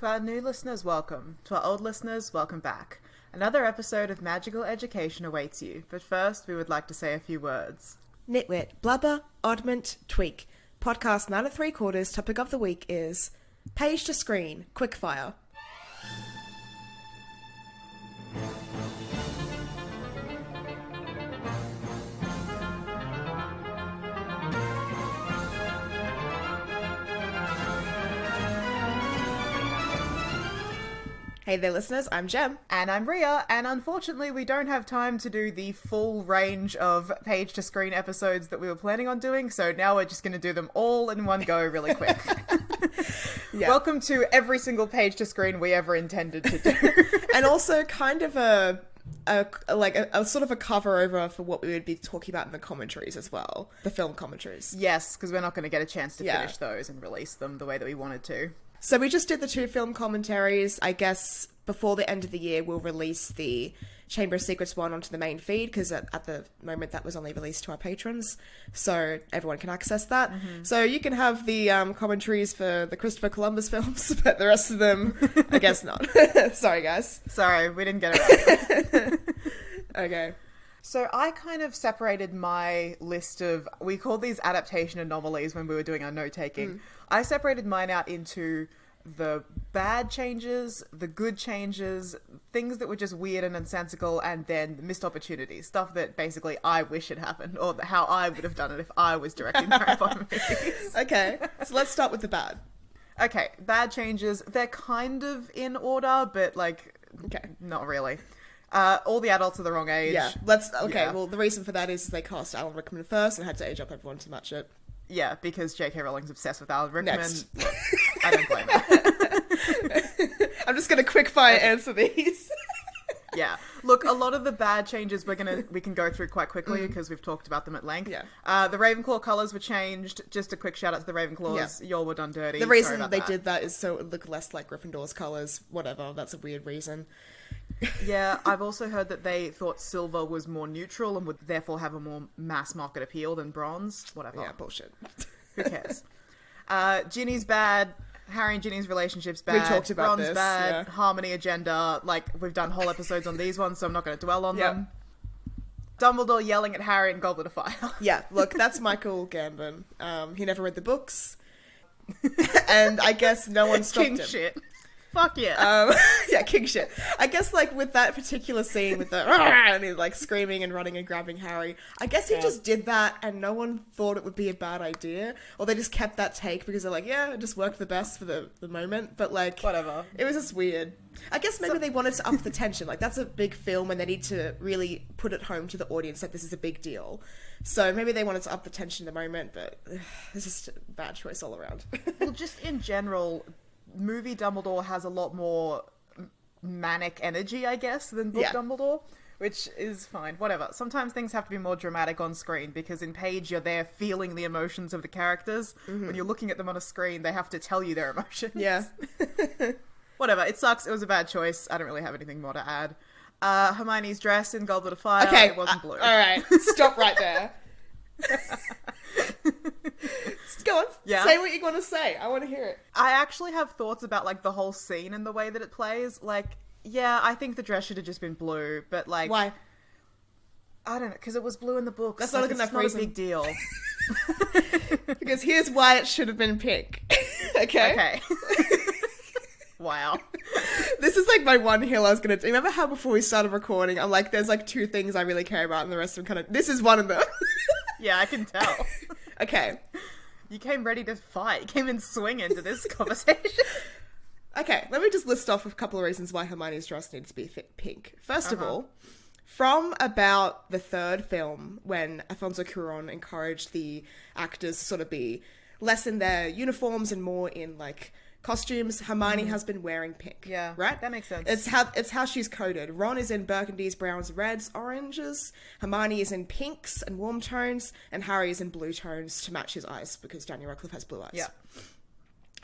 To our new listeners, welcome. To our old listeners, welcome back. Another episode of Magical Education awaits you, but first we would like to say a few words. Nitwit, blubber, oddment, tweak. Podcast 9 3/4, topic of the week is Page to Screen, Quickfire. Hey there, listeners. I'm Jem. And I'm Reeah, and unfortunately we don't have time to do the full range of page-to-screen episodes that we were planning on doing, so now we're just going to do them all in one go really quick. Yeah. Welcome to every single page-to-screen we ever intended to do. And also kind of a sort of a cover over for what we would be talking about in the commentaries as well. The film commentaries. Yes, because we're not going to get a chance to finish those and release them the way that we wanted to. So we just did the 2 film commentaries. I guess before the end of the year, we'll release the Chamber of Secrets one onto the main feed, because at the moment that was only released to our patrons, so everyone can access that. Mm-hmm. So you can have the commentaries for the Christopher Columbus films, but the rest of them, I guess not. Sorry, guys. Sorry, we didn't get it right. Okay. So I kind of separated my list of, we called these adaptation anomalies when we were doing our note-taking. I separated mine out into the bad changes, the good changes, things that were just weird and nonsensical, and then missed opportunities, stuff that basically I wish had happened, or how I would have done it if I was directing Harry Potter movies. Okay, so let's start with the bad. Okay, bad changes. They're kind of in order, but not really. All the adults are the wrong age. Yeah, well, the reason for that is they cast Alan Rickman first and had to age up everyone to match it. Yeah, because J.K. Rowling's obsessed with Alan Rickman. Next. I don't blame her. I'm just going to quickfire answer these. Yeah. Look, a lot of the bad changes we can go through quite quickly because we've talked about them at length. Yeah. The Ravenclaw colours were changed. Just a quick shout out to the Ravenclaws. Yeah. Y'all were done dirty. The reason they did that is so it would look less like Gryffindor's colours. Whatever. That's a weird reason. Yeah, I've also heard that they thought silver was more neutral and would therefore have a more mass market appeal than bronze. Whatever. Yeah, bullshit. Who cares? Ginny's bad. Harry and Ginny's relationship's bad. We talked about Ron's this. bad. Yeah. Harmony agenda. We've done whole episodes on these ones, so I'm not going to dwell on them. Dumbledore yelling at Harry in Goblet of Fire. Yeah, look, that's Michael Gambon. He never read the books. And I guess no one stopped him. King shit. Fuck yeah. Yeah, king shit. I guess, with that particular scene with the and he's, screaming and running and grabbing Harry, I guess he just did that and no one thought it would be a bad idea. Or they just kept that take because they're like, yeah, it just worked the best for the moment. But, whatever. It was just weird. I guess maybe they wanted to up the tension. That's a big film and they need to really put it home to the audience that this is a big deal. So maybe they wanted to up the tension in the moment, but it's just a bad choice all around. Well, just in general, movie Dumbledore has a lot more manic energy, I guess, than book Dumbledore, which is fine. Whatever. Sometimes things have to be more dramatic on screen because in Page you're there feeling the emotions of the characters. Mm-hmm. When you're looking at them on a screen, they have to tell you their emotions. Yeah. Whatever. It sucks. It was a bad choice. I don't really have anything more to add. Hermione's dress in Goblet of Fire. Okay. It wasn't blue. All right. Stop right there. Go on. Yeah. Say what you want to say. I want to hear it. I actually have thoughts about the whole scene and the way that it plays. I think the dress should have just been blue, but why? I don't know, because it was blue in the books. That's not enough reason. It's not a big deal. Because here's why it should have been pink. Okay. Wow. This is my one hill I was gonna do. Remember how before we started recording, I'm there's 2 things I really care about, and the rest of them this is one of them. Yeah, I can tell. Okay. You came ready to fight. You came in swinging to this conversation. Okay, let me just list off a couple of reasons why Hermione's dress needs to be pink. First of all, from about the 3rd film, when Alfonso Cuarón encouraged the actors to sort of be less in their uniforms and more in costumes, Hermione has been wearing pink. Yeah. Right? That makes sense. It's how she's coded. Ron is in burgundies, browns, reds, oranges. Hermione is in pinks and warm tones. And Harry is in blue tones to match his eyes because Daniel Radcliffe has blue eyes. Yeah.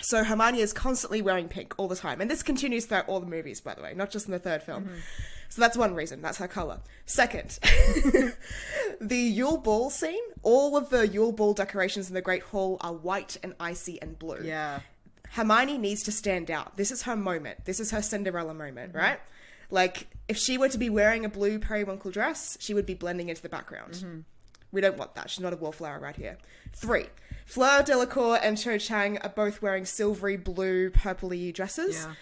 So Hermione is constantly wearing pink all the time. And this continues throughout all the movies, by the way, not just in the 3rd film. Mm-hmm. So that's one reason. That's her colour. Second, the Yule Ball scene. All of the Yule Ball decorations in the Great Hall are white and icy and blue. Yeah. Hermione needs to stand out. This is her moment. This is her Cinderella moment, right? Like, if she were to be wearing a blue periwinkle dress, she would be blending into the background. We don't want that. She's not a wallflower right here. 3. Fleur Delacour and Cho Chang are both wearing silvery blue, purpley dresses. Yeah.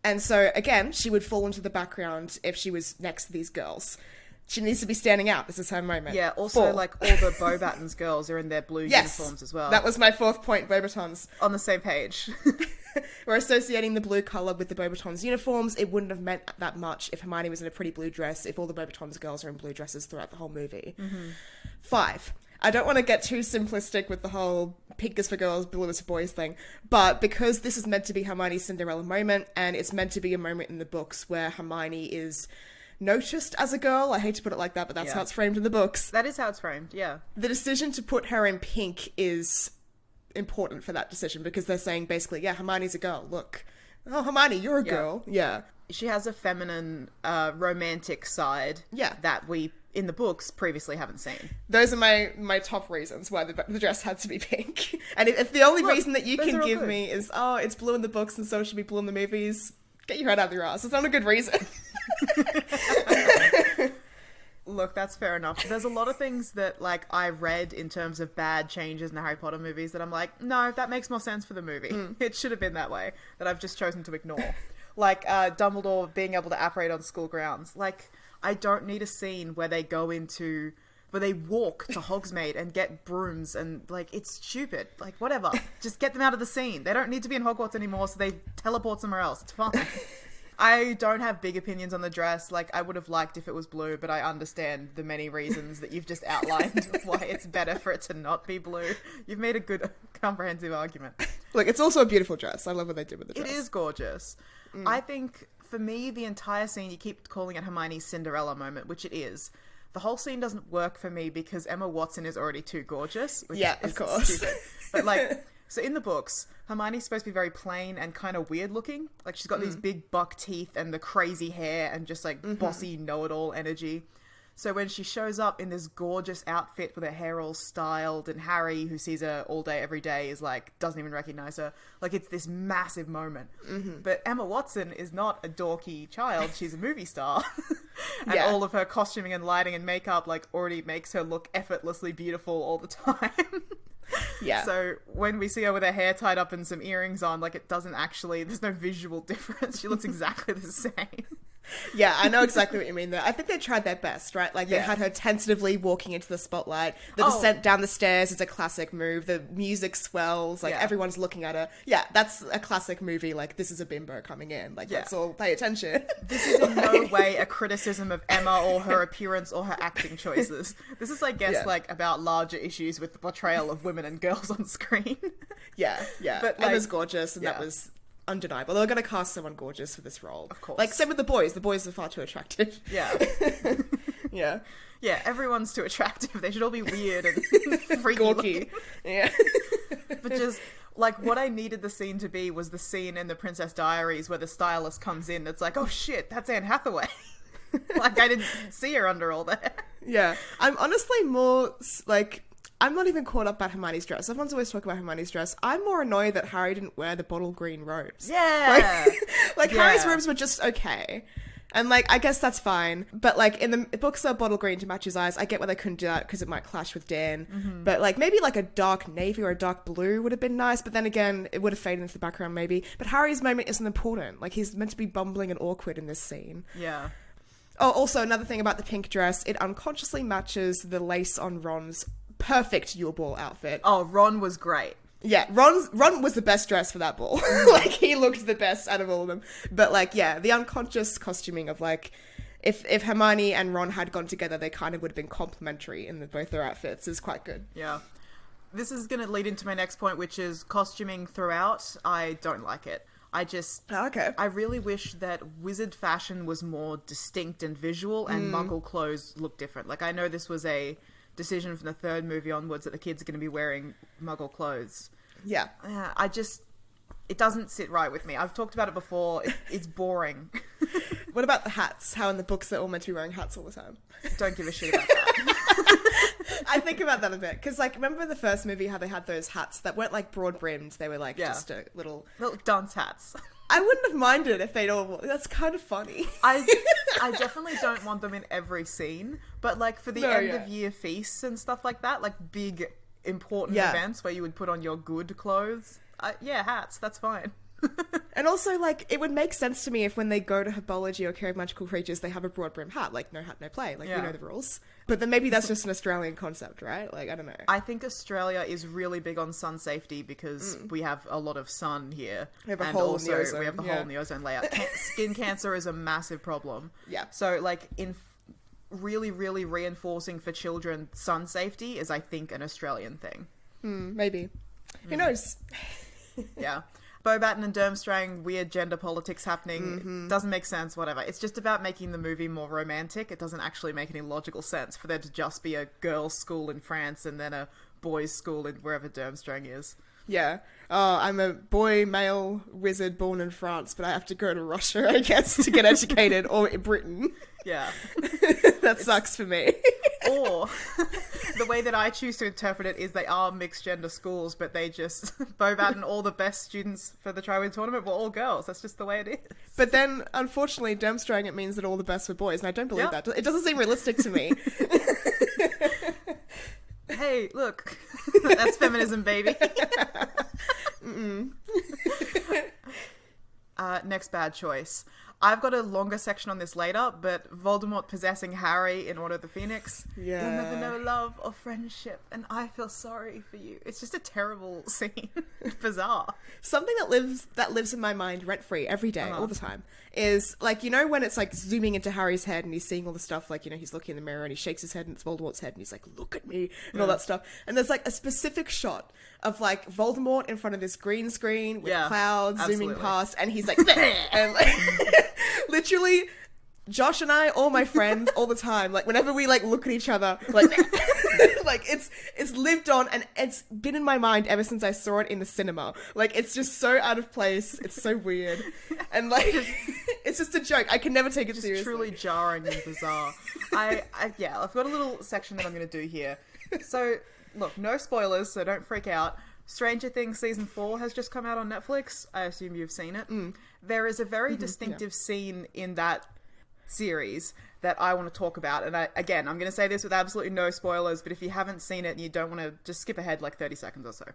And so, again, she would fall into the background if she was next to these girls. She needs to be standing out. This is her moment. Yeah, also, 4. like, all the Beauxbatons girls are in their blue uniforms as well. That was my 4th point, Beauxbatons. On the same page. We're associating the blue colour with the Beauxbatons uniforms. It wouldn't have meant that much if Hermione was in a pretty blue dress, if all the Beauxbatons girls are in blue dresses throughout the whole movie. 5. I don't want to get too simplistic with the whole pink is for girls, blue is for boys thing, but because this is meant to be Hermione's Cinderella moment, and it's meant to be a moment in the books where Hermione is noticed as a girl. I hate to put it like that, but that's how it's framed in the books. That is how it's framed, yeah. The decision to put her in pink is important for that decision because they're saying basically, yeah, Hermione's a girl. Look. Oh, Hermione, you're a girl. Yeah. She has a feminine, romantic side that we, in the books, previously haven't seen. Those are my top reasons why the dress had to be pink. And if the only reason that you can give me is, oh, it's blue in the books and so it should be blue in the movies, get your head out of your ass. It's not a good reason. Look, that's fair enough. There's a lot of things that, like, I read in terms of bad changes in the Harry Potter movies that I'm like, no, that makes more sense for the movie. It should have been that way, that I've just chosen to ignore. Like, Dumbledore being able to apparate on school grounds. Like, I don't need a scene where they walk to Hogsmeade and get brooms and, like, it's stupid. Like, whatever. Just get them out of the scene. They don't need to be in Hogwarts anymore, so they teleport somewhere else. It's fine. I don't have big opinions on the dress. Like, I would have liked if it was blue, but I understand the many reasons that you've just outlined why it's better for it to not be blue. You've made a good, comprehensive argument. Look, it's also a beautiful dress. I love what they did with the dress. It is gorgeous. I think, for me, the entire scene, you keep calling it Hermione's Cinderella moment, which it is. The whole scene doesn't work for me because Emma Watson is already too gorgeous. Which yeah, is of course. Stupid. But, like... So in the books, Hermione's supposed to be very plain and kind of weird looking. Like, she's got these big buck teeth and the crazy hair and just, like, bossy know-it-all energy. So when she shows up in this gorgeous outfit with her hair all styled and Harry, who sees her all day, every day, is like, doesn't even recognize her. Like, it's this massive moment. But Emma Watson is not a dorky child. She's a movie star. And all of her costuming and lighting and makeup, like, already makes her look effortlessly beautiful all the time. Yeah. So when we see her with her hair tied up and some earrings on, like, it doesn't actually, there's no visual difference. She looks exactly the same. Yeah, I know exactly what you mean there. I think they tried their best, right? Like, they had her tentatively walking into the spotlight. The descent down the stairs is a classic move. The music swells. Like, everyone's looking at her. Yeah, that's a classic movie. Like, this is a bimbo coming in. Like, let's all pay attention. This is in no way a criticism of Emma or her appearance or her acting choices. This is, I guess, like, about larger issues with the portrayal of women and girls on screen. Yeah. But, like, Emma's gorgeous, and that was... undeniable. They were going to cast someone gorgeous for this role. Of course. Like, same with the boys. The boys are far too attractive. Yeah. Yeah. Yeah, everyone's too attractive. They should all be weird and freaky Gawky. looking. Yeah. But just, like, what I needed the scene to be was the scene in The Princess Diaries where the stylist comes in. It's like, oh shit, that's Anne Hathaway. Like, I didn't see her under all that. Yeah. I'm honestly more, like... I'm not even caught up about Hermione's dress. Everyone's always talking about Hermione's dress. I'm more annoyed that Harry didn't wear the bottle green robes. Yeah! Like Harry's robes were just okay. And, like, I guess that's fine. But, like, in the books are bottle green to match his eyes. I get why they couldn't do that because it might clash with Dan. But, like, maybe, like, a dark navy or a dark blue would have been nice. But then again, it would have faded into the background maybe. But Harry's moment isn't important. Like, he's meant to be bumbling and awkward in this scene. Yeah. Oh, also, another thing about the pink dress. It unconsciously matches the lace on Ron's perfect Yule Ball outfit. Oh, Ron was great. Yeah, Ron was the best dressed for that ball. Like, he looked the best out of all of them. But, like, yeah, the unconscious costuming of, like, if Hermione and Ron had gone together, they kind of would have been complementary in both their outfits. Is quite good. Yeah. This is going to lead into my next point, which is costuming throughout. I don't like it. I really wish that wizard fashion was more distinct and visual and Muggle clothes look different. Like, I know this was a decision from the third movie onwards that the kids are going to be wearing Muggle clothes. Yeah. It doesn't sit right with me. I've talked about it before. It's boring. What about the hats? How in the books they're all meant to be wearing hats all the time? Don't give a shit about that. I think about that a bit because, like, remember the first movie how they had those hats that weren't like broad brimmed; they were like just a little dunce hats. I wouldn't have minded if they'd all. That's kind of funny. I definitely don't want them in every scene, but like for the end of year feasts and stuff like that, like big important events where you would put on your good clothes. Hats. That's fine. And also, like, it would make sense to me if when they go to herbology or care of magical creatures, they have a broad brim hat, like no hat, no play. Like, we know the rules. But then maybe that's just an Australian concept, right? Like, I don't know. I think Australia is really big on sun safety because we have a lot of sun here. We have a hole in the ozone. We have the hole in the ozone layer. Skin cancer is a massive problem. Yeah. So, like, in really, really reinforcing for children sun safety is, I think, an Australian thing. Maybe. Who knows? Yeah. Beauxbaton and Durmstrang, weird gender politics happening. Doesn't make sense, whatever. It's just about making the movie more romantic. It doesn't actually make any logical sense for there to just be a girls' school in France and then a boys' school in wherever Durmstrang is. Yeah. Oh, I'm a boy, male wizard born in France, but I have to go to Russia, I guess, to get educated, or Britain. Yeah. That sucks for me. Or the way that I choose to interpret it is they are mixed gender schools, but they just Beauxbaton, all the best students for the Triwin tournament were all girls. That's just the way it is. But then, unfortunately, Durmstrang, it means that all the best were boys, and I don't believe that. It doesn't seem realistic to me. Hey, look. That's feminism, baby. Next bad choice. I've got a longer section on this later, but Voldemort possessing Harry in Order of the Phoenix. Yeah. You'll never know love or friendship, and I feel sorry for you. It's just a terrible scene. Bizarre. Something that lives in my mind rent-free every day, all the time, is, like, you know when it's, like, zooming into Harry's head and he's seeing all the stuff, like, you know, he's looking in the mirror and he shakes his head and it's Voldemort's head and he's like, look at me, and all that stuff. And there's, like, a specific shot of, like, Voldemort in front of this green screen with clouds zooming past, and he's like, and, like, literally, Josh and I, all my friends, all the time, like, whenever we, like, look at each other, like, like, it's lived on, and it's been in my mind ever since I saw it in the cinema. Like, it's just so out of place, it's so weird, and, like, it's just a joke. I can never take it seriously. Truly jarring and bizarre. I've got a little section that I'm going to do here. So, look, no spoilers, so don't freak out. Stranger Things Season 4 has just come out on Netflix. I assume you've seen it. There is a very distinctive scene in that series that I want to talk about. And I'm going to say this with absolutely no spoilers, but if you haven't seen it and you don't want to, just skip ahead like 30 seconds or so.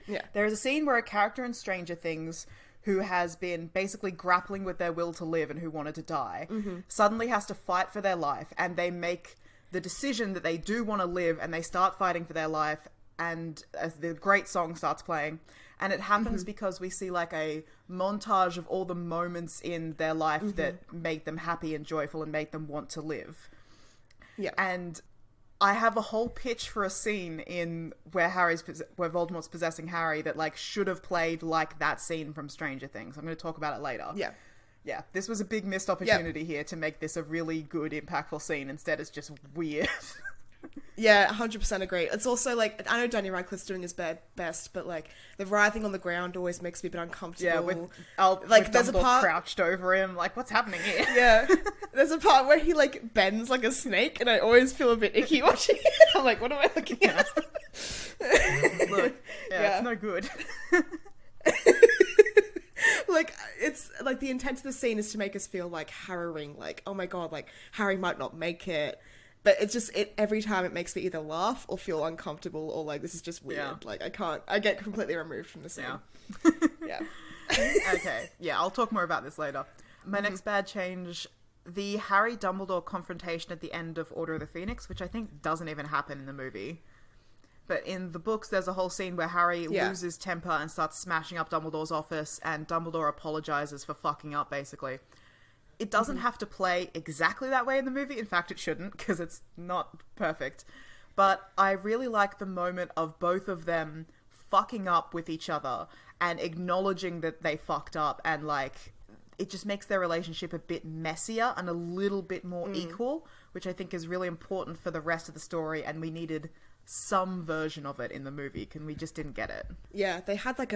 Yeah. There is a scene where a character in Stranger Things who has been basically grappling with their will to live and who wanted to die, suddenly has to fight for their life, and they make the decision that they do want to live, and they start fighting for their life, and the great song starts playing, and it happens because we see like a montage of all the moments in their life that make them happy and joyful and make them want to live. Yeah. And I have a whole pitch for a scene in where where Voldemort's possessing Harry that like should have played like that scene from Stranger Things. I'm going to talk about it later. Yeah, this was a big missed opportunity here to make this a really good, impactful scene. Instead, it's just weird. Yeah, 100% agree. It's also, like, I know Danny Radcliffe's doing his best, but, like, the writhing on the ground always makes me a bit uncomfortable. Yeah, like, with there's a part crouched over him, like, what's happening here? Yeah, there's a part where he, like, bends like a snake, and I always feel a bit icky watching it. I'm like, what am I looking at? Look, it's no good. Like, it's, like, the intent of the scene is to make us feel, like, harrowing, like, oh my god, like, Harry might not make it. But it's just, every time it makes me either laugh or feel uncomfortable or, like, this is just weird. Yeah. Like, I get completely removed from the scene. Yeah. Okay, I'll talk more about this later. My next bad change, the Harry Dumbledore confrontation at the end of Order of the Phoenix, which I think doesn't even happen in the movie. But in the books, there's a whole scene where Harry loses temper and starts smashing up Dumbledore's office, and Dumbledore apologizes for fucking up, basically. It doesn't have to play exactly that way in the movie. In fact, it shouldn't, because it's not perfect. But I really like the moment of both of them fucking up with each other and acknowledging that they fucked up, and, like, it just makes their relationship a bit messier and a little bit more equal, which I think is really important for the rest of the story, and we needed some version of it in the movie, and we just didn't get it. Yeah, they had like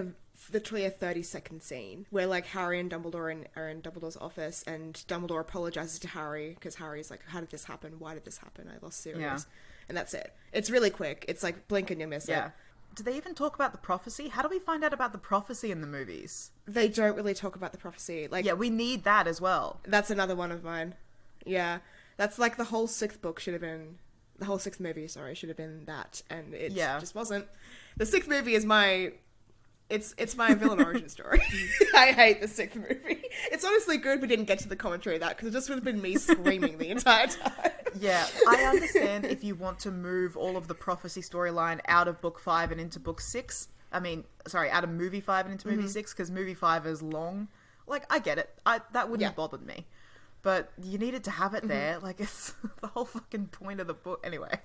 literally a 30-second scene where like Harry and Dumbledore are in Dumbledore's office, and Dumbledore apologizes to Harry because Harry's like, how did this happen? Why did this happen? I lost Sirius. and that's it. It's really quick. It's like blink and you miss it. Do they even talk about the prophecy? How do we find out about the prophecy in the movies? They don't really talk about the prophecy. Like, yeah, we need that as well. That's another one of mine. Yeah. That's like the whole sixth book should have been... The whole sixth movie, sorry, should have been that. And it just wasn't. The sixth movie is my... It's my villain origin story. I hate the sixth movie. It's honestly good we didn't get to the commentary of that, because it just would have been me screaming the entire time. Yeah, I understand if you want to move all of the prophecy storyline out of book 5 and into book 6. I mean, sorry, out of movie 5 and into movie 6, because movie 5 is long. Like, I get it. That wouldn't have bothered me. But you needed to have it there. Like, it's the whole fucking point of the book. Anyway.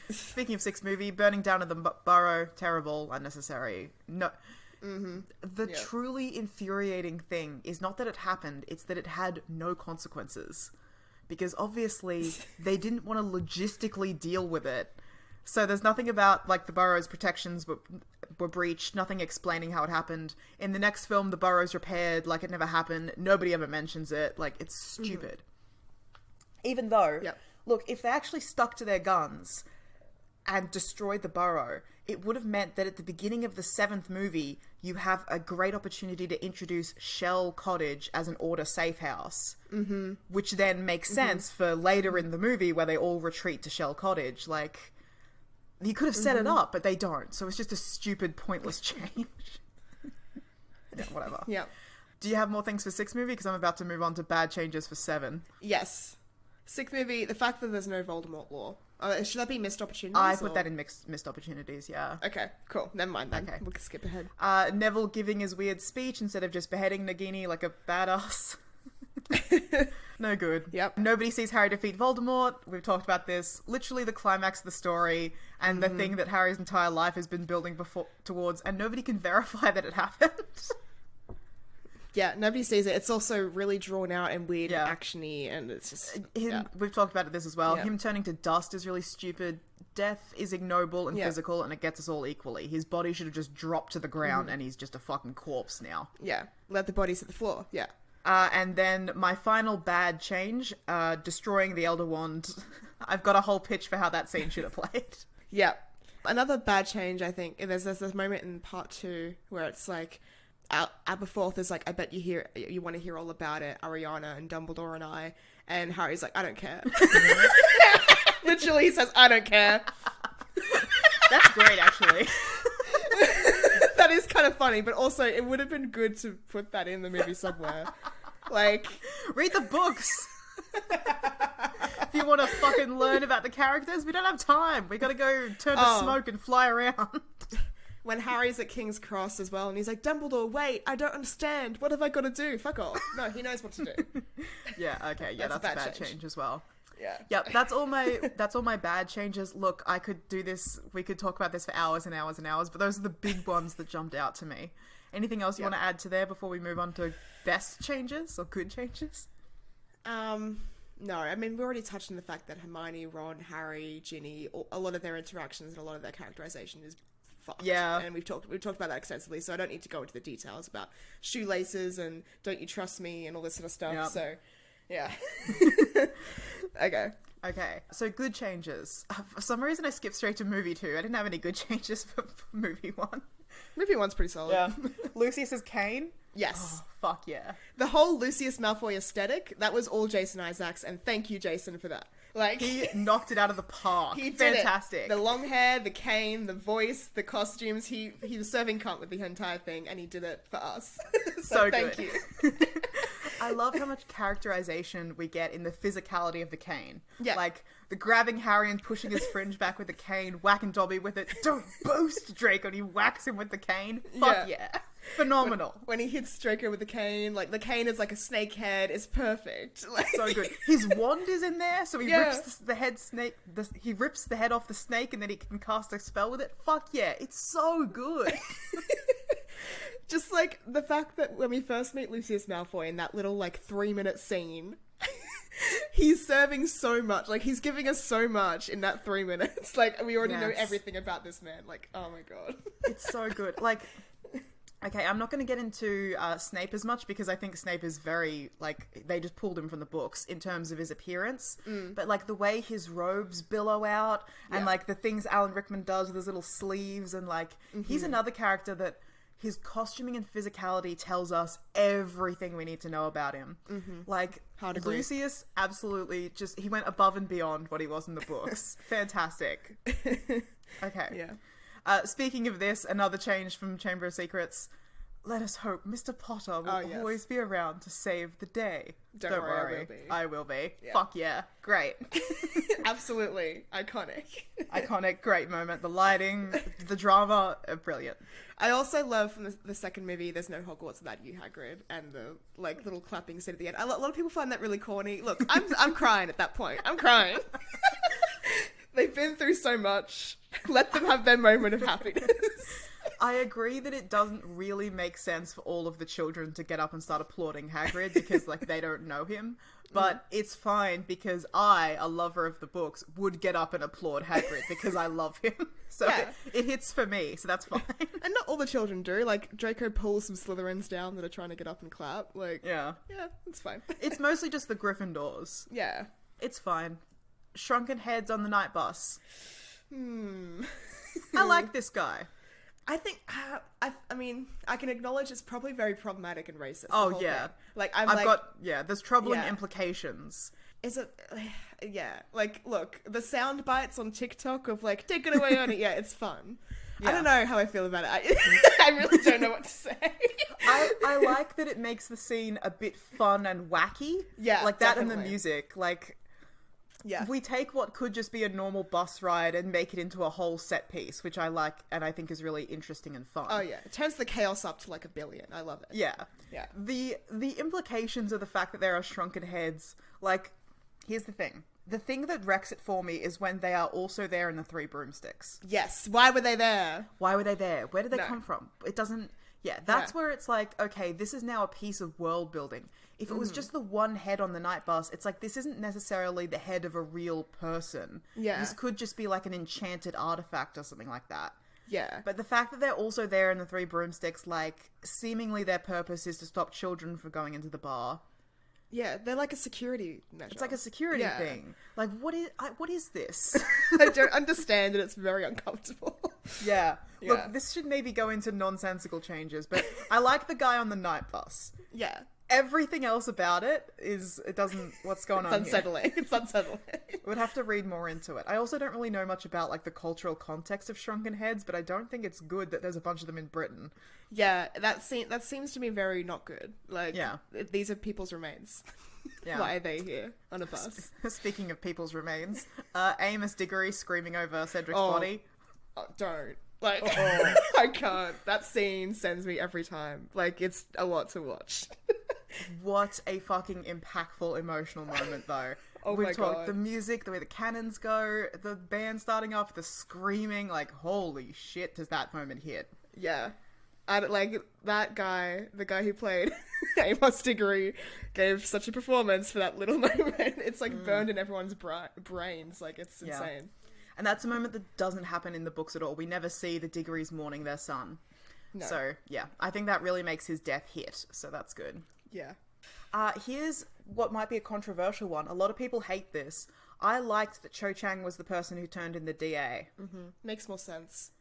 Speaking of sixth movie, burning down of the burrow, terrible, unnecessary. No. The truly infuriating thing is not that it happened, it's that it had no consequences. Because obviously, they didn't want to logistically deal with it. So there's nothing about, like, the burrow's protections were breached, nothing explaining how it happened. In the next film, the burrow's repaired like it never happened. Nobody ever mentions it. Like, it's stupid. Even though, look, if they actually stuck to their guns and destroyed the burrow, it would have meant that at the beginning of the 7th movie, you have a great opportunity to introduce Shell Cottage as an order safe house. Which then makes sense for later in the movie where they all retreat to Shell Cottage. Like, you could have set it up, but they don't. So it's just a stupid, pointless change. Yeah, whatever. Yeah. Do you have more things for 6th movie? Because I'm about to move on to bad changes for 7. Yes. 6th movie, the fact that there's no Voldemort law. Should that be missed opportunities? I put that in missed opportunities, yeah. Okay, cool. Never mind then. Okay. We'll skip ahead. Neville giving his weird speech instead of just beheading Nagini like a badass. No good. Yep. Nobody sees Harry defeat Voldemort. We've talked about this. Literally the climax of the story and the thing that Harry's entire life has been building towards, and nobody can verify that it happened. Yeah, nobody sees it. It's also really drawn out and weird and action-y, and it's just... We've talked about this as well. Yeah. Him turning to dust is really stupid. Death is ignoble and physical, and it gets us all equally. His body should have just dropped to the ground, and he's just a fucking corpse now. Yeah, let the bodies hit the floor, yeah. And then my final bad change, destroying the Elder Wand. I've got a whole pitch for how that scene should have played. Yeah. Another bad change, I think, there's this moment in part 2 where it's like... Aberforth is like, I bet you want to hear all about it, Ariana and Dumbledore and I. And Harry's like, I don't care. Literally, he says, I don't care. That's great, actually. That is kind of funny, but also it would have been good to put that in the movie somewhere. Like, read the books. If you want to fucking learn about the characters, we don't have time. We gotta go turn to smoke and fly around. When Harry's at King's Cross as well, and he's like, Dumbledore, wait, I don't understand. What have I got to do? Fuck off. No, he knows what to do. Yeah, okay, yeah, that's a bad change as well. Yeah. Yep, that's all my bad changes. Look, I could do this, we could talk about this for hours and hours and hours, but those are the big ones that jumped out to me. Anything else you want to add to there before we move on to best changes or good changes? No, I mean, we already touched on the fact that Hermione, Ron, Harry, Ginny, a lot of their interactions and a lot of their characterization is fucked. Yeah. And we've talked about that extensively, so I don't need to go into the details about shoelaces and don't you trust me and all this sort of stuff. Yep. So, yeah. Okay. So good changes. For some reason I skipped straight to movie 2. I didn't have any good changes for movie 1. Movie 1's pretty solid. Yeah. Lucius as Kane? Yes. Oh, fuck yeah. The whole Lucius Malfoy aesthetic, that was all Jason Isaacs, and thank you, Jason, for that. Like, he knocked it out of the park. He did Fantastic. It. The long hair, the cane, the voice, the costumes. He was serving cunt with the entire thing, and he did it for us. so thank you. I love how much characterization we get in the physicality of the cane. Yeah. Like, the grabbing Harry and pushing his fringe back with the cane, whacking Dobby with it. Don't boast, Draco, and he whacks him with the cane. Fuck yeah. Phenomenal. When he hits Draco with the cane, like, the cane is like a snake head. It's perfect. Like... So good. His wand is in there, so he rips the head snake. He rips the head off the snake, and then he can cast a spell with it. Fuck yeah. It's so good. Just, like, the fact that when we first meet Lucius Malfoy in that little, like, 3-minute scene, he's serving so much. Like, he's giving us so much in that 3 minutes. Like, we already know everything about this man. Like, oh my god. It's so good. Like, Okay, I'm not going to get into Snape as much because I think Snape is very, like, they just pulled him from the books in terms of his appearance. But, like, the way his robes billow out and, like, the things Alan Rickman does with his little sleeves and, like, he's another character that his costuming and physicality tells us everything we need to know about him. Like, Lucius, absolutely, just, he went above and beyond what he was in the books. Fantastic. Okay. Yeah. Speaking of this, another change from Chamber of Secrets. Let us hope Mr. Potter will always be around to save the day. Don't worry. I will be. Yeah. Fuck yeah. Great. Absolutely. Iconic. Iconic. Great moment. The lighting, the drama, brilliant. I also love from the second movie, there's no Hogwarts without you, Hagrid, and the, like, little clapping scene at the end. A lot of people find that really corny. Look, I'm crying at that point. I'm crying. They've been through so much. Let them have their moment of happiness. I agree that it doesn't really make sense for all of the children to get up and start applauding Hagrid because, like, they don't know him. But it's fine because I, a lover of the books, would get up and applaud Hagrid because I love him. So it hits for me, so that's fine. And not all the children do. Like, Draco pulls some Slytherins down that are trying to get up and clap. Like, yeah, it's fine. It's mostly just the Gryffindors. Yeah. It's fine. Shrunken heads on the night bus. I like this guy. I think, I mean, I can acknowledge it's probably very problematic and racist. Oh, yeah. Thing. Like, there's troubling implications. Is it, yeah, like, look, the sound bites on TikTok of, like, take it away on it, it's fun. Yeah. I don't know how I feel about it. I really don't know what to say. I like that it makes the scene a bit fun and wacky. Yeah, like that definitely. and the music, like... Yeah. We take what could just be a normal bus ride and make it into a whole set piece, which I like and I think is really interesting and fun. Oh yeah, it turns the chaos up to like 1 billion. I love it. Yeah. Yeah. The implications of the fact that there are shrunken heads, like, here's the thing. The thing that wrecks it for me is when they are also there in the 3 broomsticks. Yes. Why were they there? Why were they there? Where did they come from? It doesn't... Yeah, that's where it's like, okay, this is now a piece of world building. If it was just the one head on the night bus, it's like, this isn't necessarily the head of a real person. Yeah. This could just be like an enchanted artifact or something like that. Yeah. But the fact that they're also there in the 3 broomsticks, like, seemingly their purpose is to stop children from going into the bar. Yeah, they're like a security measure. It's like a security thing. Like, what is this? I don't understand it. It's very uncomfortable. Yeah. Look, this should maybe go into nonsensical changes, but I like the guy on the night bus. Yeah. Everything else about it doesn't, what's going on here? It's unsettling. We'd have to read more into it. I also don't really know much about, like, the cultural context of shrunken heads, but I don't think it's good that there's a bunch of them in Britain. Yeah, that seems to me very not good. Like, these are people's remains. Yeah. Why are they here on a bus? Speaking of people's remains, Amos Diggory screaming over Cedric's body. Don't. Like, I can't. That scene sends me every time. Like, it's a lot to watch. What a fucking impactful emotional moment, though. My God. The music, the way the cannons go, the band starting up, the screaming, like, holy shit, does that moment hit. Yeah. Like, that guy, the guy who played Amos Diggory, gave such a performance for that little moment. It's, like, burned in everyone's brains. Like, it's insane. And that's a moment that doesn't happen in the books at all. We never see the Diggorys mourning their son. No. So, yeah, I think that really makes his death hit, so that's good. Yeah. Here's what might be a controversial one. A lot of people hate this. I liked that Cho Chang was the person who turned in the DA. Mm-hmm. Makes more sense.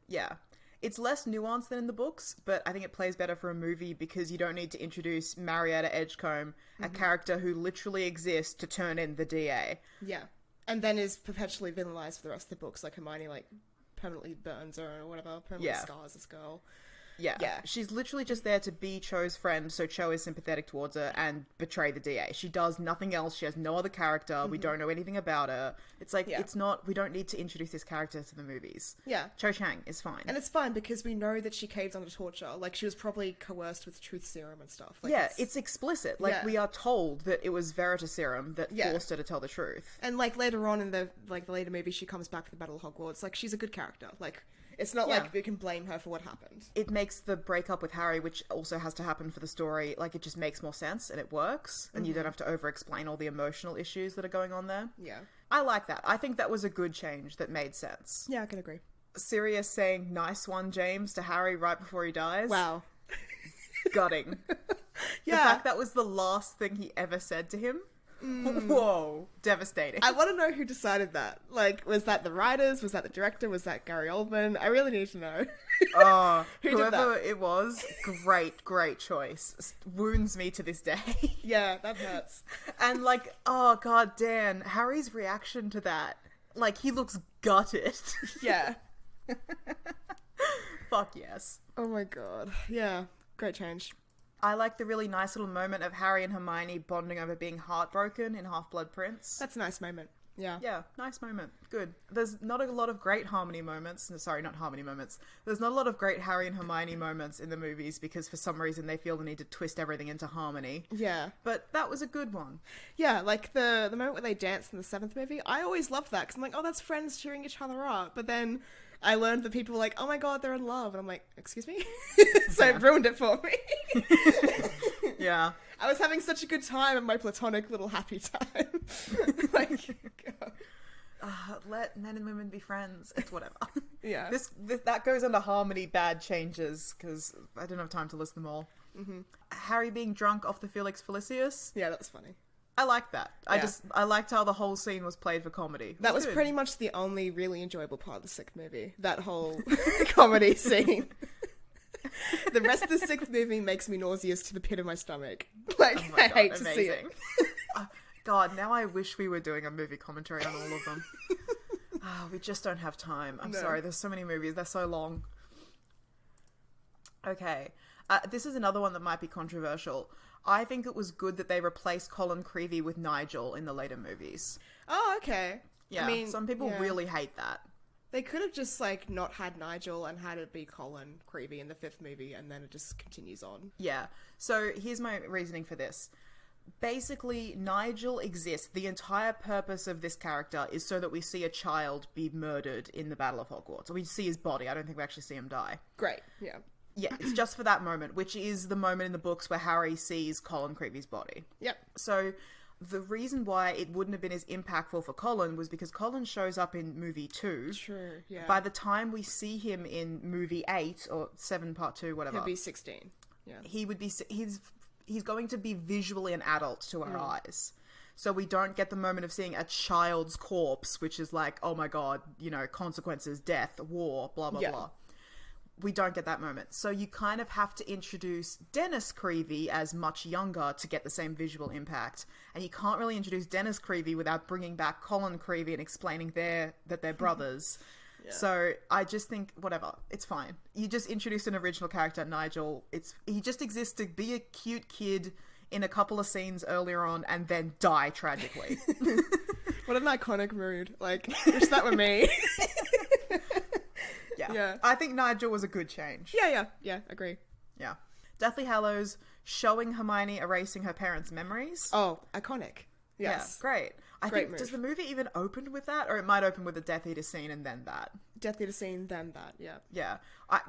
Yeah. It's less nuanced than in the books, but I think it plays better for a movie because you don't need to introduce Marietta Edgecombe, a character who literally exists, to turn in the DA. Yeah. And then is perpetually villainized for the rest of the books, like Hermione, like, permanently burns her or whatever, permanently scars this girl. Yeah. She's literally just there to be Cho's friend, so Cho is sympathetic towards her and betray the DA. She does nothing else. She has no other character. We don't know anything about her. It's like, it's not, we don't need to introduce this character to the movies. Yeah. Cho Chang is fine. And it's fine because we know that she caved under torture. Like, she was probably coerced with truth serum and stuff. Like, it's explicit. Like, we are told that it was Veritaserum that forced her to tell the truth. And, like, later on in the later movie, she comes back to the Battle of Hogwarts. Like, she's a good character. Like, it's not like we can blame her for what happened. It makes the breakup with Harry, which also has to happen for the story, like, it just makes more sense and it works. And you don't have to over-explain all the emotional issues that are going on there. Yeah. I like that. I think that was a good change that made sense. Yeah, I can agree. Sirius saying, "Nice one, James," to Harry right before he dies. Wow. gutting. Yeah. The fact that was the last thing he ever said to him. Whoa, devastating. I want to know who decided that. Like, was that the writers? Was that the director? Was that Gary Oldman? I really need to know. Who did Whoever that? it was, great choice. Wounds me to this day. Yeah, that hurts. And like, oh god, Dan, Harry's reaction to that, like, he looks gutted. Yeah. Fuck yes. Oh my god. Yeah, great change. I like the really nice little moment of Harry and Hermione bonding over being heartbroken in Half-Blood Prince. That's a nice moment. Yeah. Yeah, nice moment. Good. There's not a lot of great harmony moments. Sorry, not harmony moments. There's not a lot of great Harry and Hermione moments in the movies because for some reason they feel the need to twist everything into harmony. Yeah. But that was a good one. Yeah, like the moment where they danced in the 7th movie, I always loved that because I'm like, oh, that's friends cheering each other up. But then I learned that people were like, oh my god, they're in love. And I'm like, excuse me? So it ruined it for me. Yeah. I was having such a good time in my platonic little happy time. Like, God. Let men and women be friends. It's whatever. Yeah. That goes under harmony bad changes because I don't have time to list them all. Mm-hmm. Harry being drunk off the Felix Felicis. Yeah, that's funny. I like that. Yeah. I liked how the whole scene was played for comedy. That was good. pretty much the only really enjoyable part of the 6th movie. That whole comedy scene. The rest of the 6th movie makes me nauseous to the pit of my stomach. Like, Oh my I God, hate to amazing. see it. God, now I wish we were doing a movie commentary on all of them. We just don't have time. I'm No. sorry, there's so many movies. They're so long. Okay. This is another one that might be controversial. I think it was good that they replaced Colin Creevey with Nigel in the later movies. Oh, okay. Yeah, I mean, some people yeah. really hate that. They could have just, like, not had Nigel and had it be Colin Creevey in the 5th movie, and then it just continues on. Yeah. So here's my reasoning for this. Basically, Nigel exists. The entire purpose of this character is so that we see a child be murdered in the Battle of Hogwarts. So we see his body. I don't think we actually see him die. Great, yeah. Yeah, it's just for that moment, which is the moment in the books where Harry sees Colin Creevey's body. Yep. So the reason why it wouldn't have been as impactful for Colin was because Colin shows up in movie 2. True, yeah. By the time we see him in movie 8 or 7 part 2, whatever, He'll be 16. Yeah. he would be he's going to be visually an adult to our eyes. So we don't get the moment of seeing a child's corpse, which is like, oh my god, you know, consequences, death, war, blah blah Yeah. blah. We don't get that moment. So you kind of have to introduce Dennis Creevey as much younger to get the same visual impact. And you can't really introduce Dennis Creevey without bringing back Colin Creevey and explaining that they're brothers. Yeah. So I just think, whatever, it's fine. You just introduce an original character, Nigel. He just exists to be a cute kid in a couple of scenes earlier on and then die tragically. What an iconic mood. Like, wish that were me. Yeah. I think Nigel was a good change. Yeah, agree. Yeah. Deathly Hallows, showing Hermione erasing her parents' memories. Oh, iconic. Yes. Yeah, great. I Great think, move. does the movie even open with that? Or it might open with the Death Eater scene and then that. Death Eater scene, then that, yeah. Yeah.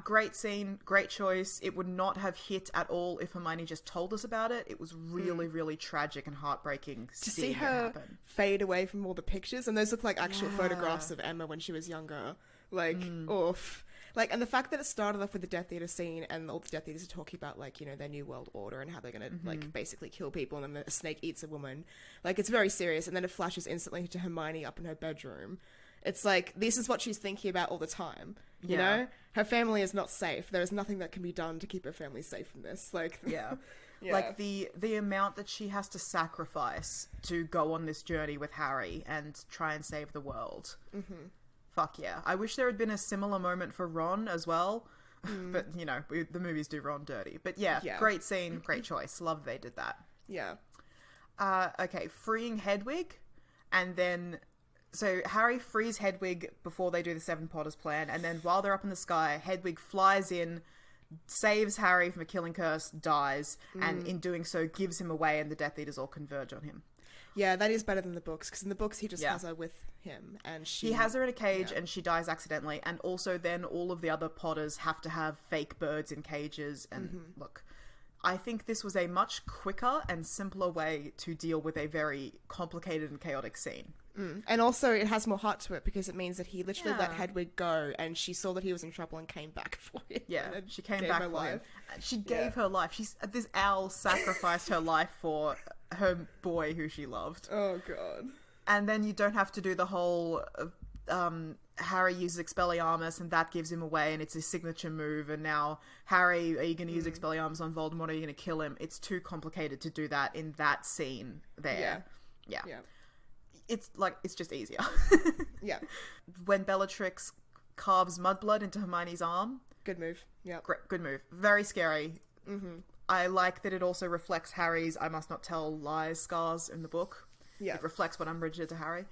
Great scene, great choice. It would not have hit at all if Hermione just told us about it. It was really, really tragic and heartbreaking To see seeing her it happen. fade away from all the pictures, and those look like actual Yeah. photographs of Emma when she was younger. Like, oof. Like, and the fact that it started off with the Death Eater scene, and all the Death Eaters are talking about, like, you know, their new world order and how they're gonna, like, basically kill people, and then a snake eats a woman. Like, it's very serious, and then it flashes instantly to Hermione up in her bedroom. It's like, this is what she's thinking about all the time. You Yeah. know? Her family is not safe. There is nothing that can be done to keep her family safe from this. Like, Yeah. yeah. Like the amount that she has to sacrifice to go on this journey with Harry and try and save the world. Mm-hmm. Fuck yeah. I wish there had been a similar moment for Ron as well. But, you know, the movies do Ron dirty. But yeah, Yeah. great scene, great choice. Love they did that. yeah. Okay, freeing Hedwig. And then... So Harry frees Hedwig before they do the Seven Potters plan. And then while they're up in the sky, Hedwig flies in, saves Harry from a killing curse, dies. And in doing so, gives him away and the Death Eaters all converge on him. Yeah, that is better than the books, because in the books he just Yeah. has her with him, and she... He has her in a cage and she dies accidentally. And also then all of the other Potters have to have fake birds in cages. And look, I think this was a much quicker and simpler way to deal with a very complicated and chaotic scene. And also, it has more heart to it because it means that he literally let Yeah. Hedwig go, and she saw that he was in trouble and came back for him. Yeah, and she came gave back her for him. life. She gave her life. This owl sacrificed her life for her boy who she loved. Oh, God. And then you don't have to do the whole Harry uses Expelliarmus and that gives him away and it's his signature move, and now Harry, are you going to use Expelliarmus on Voldemort, are you going to kill him? It's too complicated to do that in that scene there. Yeah. It's just easier. Yeah. When Bellatrix carves Mudblood into Hermione's arm. Good move. Yeah. Great, good move. Very scary. I like that it also reflects Harry's I must not tell lies scars in the book. Yeah. It reflects what Umbridge did to Harry.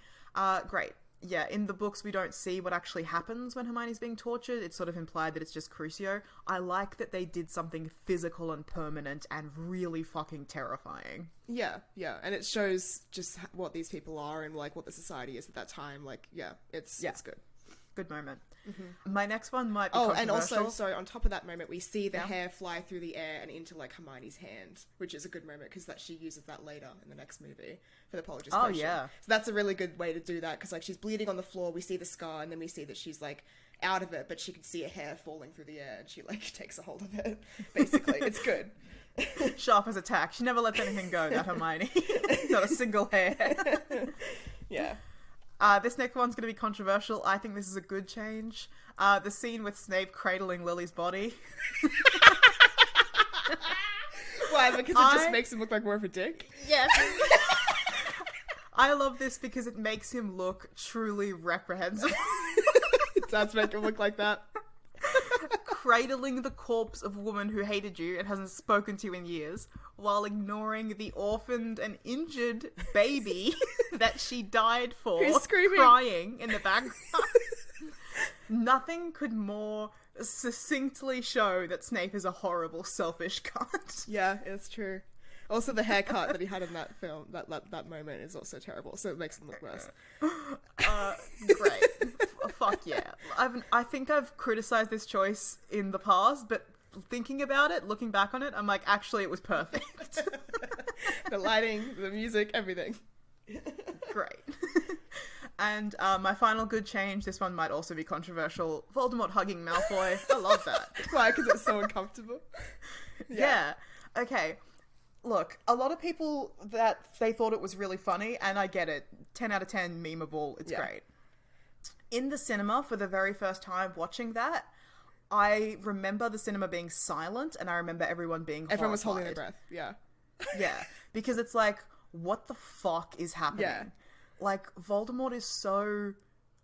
Great. Yeah, in the books we don't see what actually happens when Hermione's being tortured. It's sort of implied that it's just Crucio. I like that they did something physical and permanent and really fucking terrifying. Yeah, yeah. And it shows just what these people are and, like, what the society is at that time. Like, it's good. Good moment. My next one might be controversial. And also, sorry, on top of that moment, we see the hair fly through the air and into, like, Hermione's hand, which is a good moment because she uses that later in the next movie for the Polyjuice Potion. Yeah. So that's a really good way to do that because, like, she's bleeding on the floor, we see the scar, and then we see that she's, like, out of it, but she can see her hair falling through the air and she, like, takes a hold of it, basically. It's good. Sharp as a tack. She never lets anything go, that Hermione. Not a single hair. Yeah. This next one's going to be controversial. I think this is a good change. The scene with Snape cradling Lily's body. Why? Because it just makes him look like more of a dick? Yes. I love this because it makes him look truly reprehensible. It does make him look like that. Cradling the corpse of a woman who hated you and hasn't spoken to you in years, while ignoring the orphaned and injured baby that she died for, who's screaming, crying in the background. Nothing could more succinctly show that Snape is a horrible, selfish cunt. Yeah, it's true. Also, the haircut that he had in that film, that moment, is also terrible, so it makes him look worse. Great. Fuck yeah. I think I've criticized this choice in the past, but thinking about it, looking back on it, I'm like, actually, it was perfect. The lighting, the music, everything. Great. And my final good change, this one might also be controversial, Voldemort hugging Malfoy. I love that. Why? Because it's so uncomfortable? Yeah. Okay. Look, a lot of people that they thought it was really funny, and I get it. 10 out of 10 memeable. It's great. In the cinema, for the very first time watching that, I remember the cinema being silent, and I remember everyone being horrified. Everyone was holding their breath, yeah. Yeah, because it's like, what the fuck is happening? Yeah. Like, Voldemort is so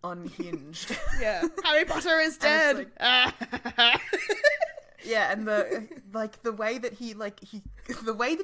unhinged. Yeah. Harry Potter is dead! Yeah, and the way that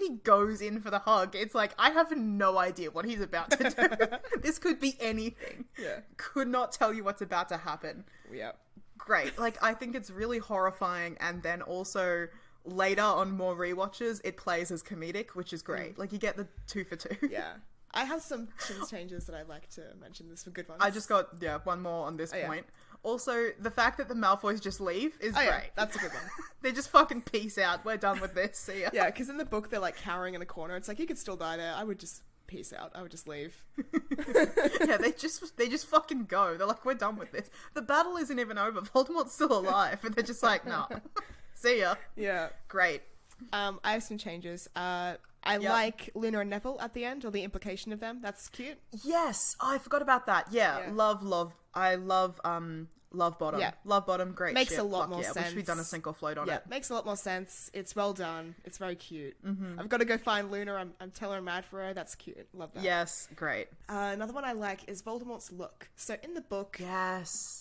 he goes in for the hug, it's like, I have no idea what he's about to do. This could be anything. Yeah. Could not tell you what's about to happen. Yeah. Great. Like, I think it's really horrifying, and then also later on more rewatches, it plays as comedic, which is great. Like, you get the 2 for 2. Yeah. I have some changes that I'd like to mention. This for good ones. I just got, one more on this point. Also, the fact that the Malfoys just leave is great. Yeah, that's a good one. They just fucking peace out. We're done with this. See ya. Yeah, because in the book, they're like cowering in a corner. It's like, you could still die there. I would just peace out. I would just leave. Yeah, they just fucking go. They're like, we're done with this. The battle isn't even over. Voldemort's still alive. And they're just like, nah. See ya. Yeah. Great. I have some changes. I like Luna and Neville at the end, or the implication of them. That's cute. Yes, I forgot about that. Yeah. Love. I love Love Bottom. Yeah. Love Bottom, great makes shit. A lot more sense. Wish we'd done a single float on it. Makes a lot more sense. It's well done. It's very cute. I've got to go find Luna. I'm telling her I'm mad for her. That's cute. Love that. Yes, great. Another one I like is Voldemort's look. So in the book,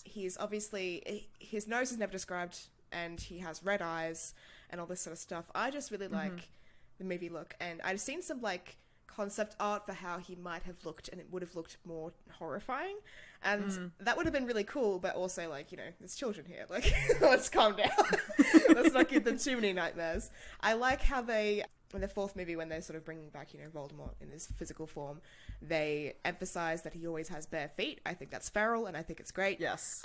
he's obviously, his nose is never described, and he has red eyes and all this sort of stuff. I just really like the movie look, and I've seen some like concept art for how he might have looked, and it would have looked more horrifying, and that would have been really cool. But also, like, you know, there's children here, like, let's calm down. Let's not give them too many nightmares. I like how they, in the fourth movie, when they're sort of bringing back, you know, Voldemort in his physical form, they emphasize that he always has bare feet. I think that's feral, and I think it's great. Yes.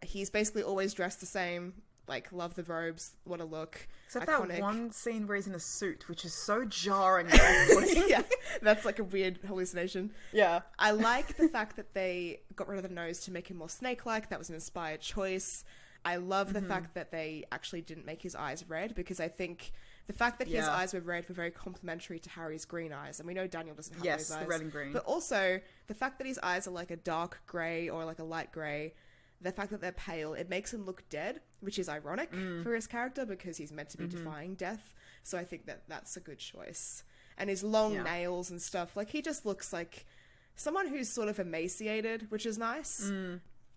He's basically always dressed the same Like, love the robes. What a look. Except Iconic. that one scene where he's in a suit, which is so jarring. Yeah, that's like a weird hallucination. Yeah. I like the fact that they got rid of the nose to make him more snake-like. That was an inspired choice. I love the fact that they actually didn't make his eyes red, because I think the fact that his eyes were red were very complimentary to Harry's green eyes. And we know Daniel doesn't have those eyes. The red and green. But also, the fact that his eyes are like a dark grey or like a light grey, the fact that they're pale, it makes him look dead, which is ironic for his character because he's meant to be defying death. So I think that that's a good choice. And his long nails and stuff, like, he just looks like someone who's sort of emaciated, which is nice.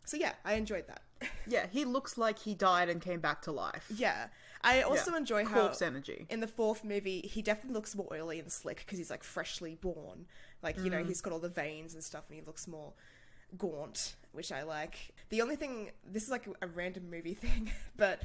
So yeah, I enjoyed that. Yeah, he looks like he died and came back to life. Yeah. I also enjoy how corpse energy. In the fourth movie, he definitely looks more oily and slick because he's like freshly born. Like, you know, he's got all the veins and stuff and he looks more gaunt, which I like. The only thing, this is like a random movie thing, but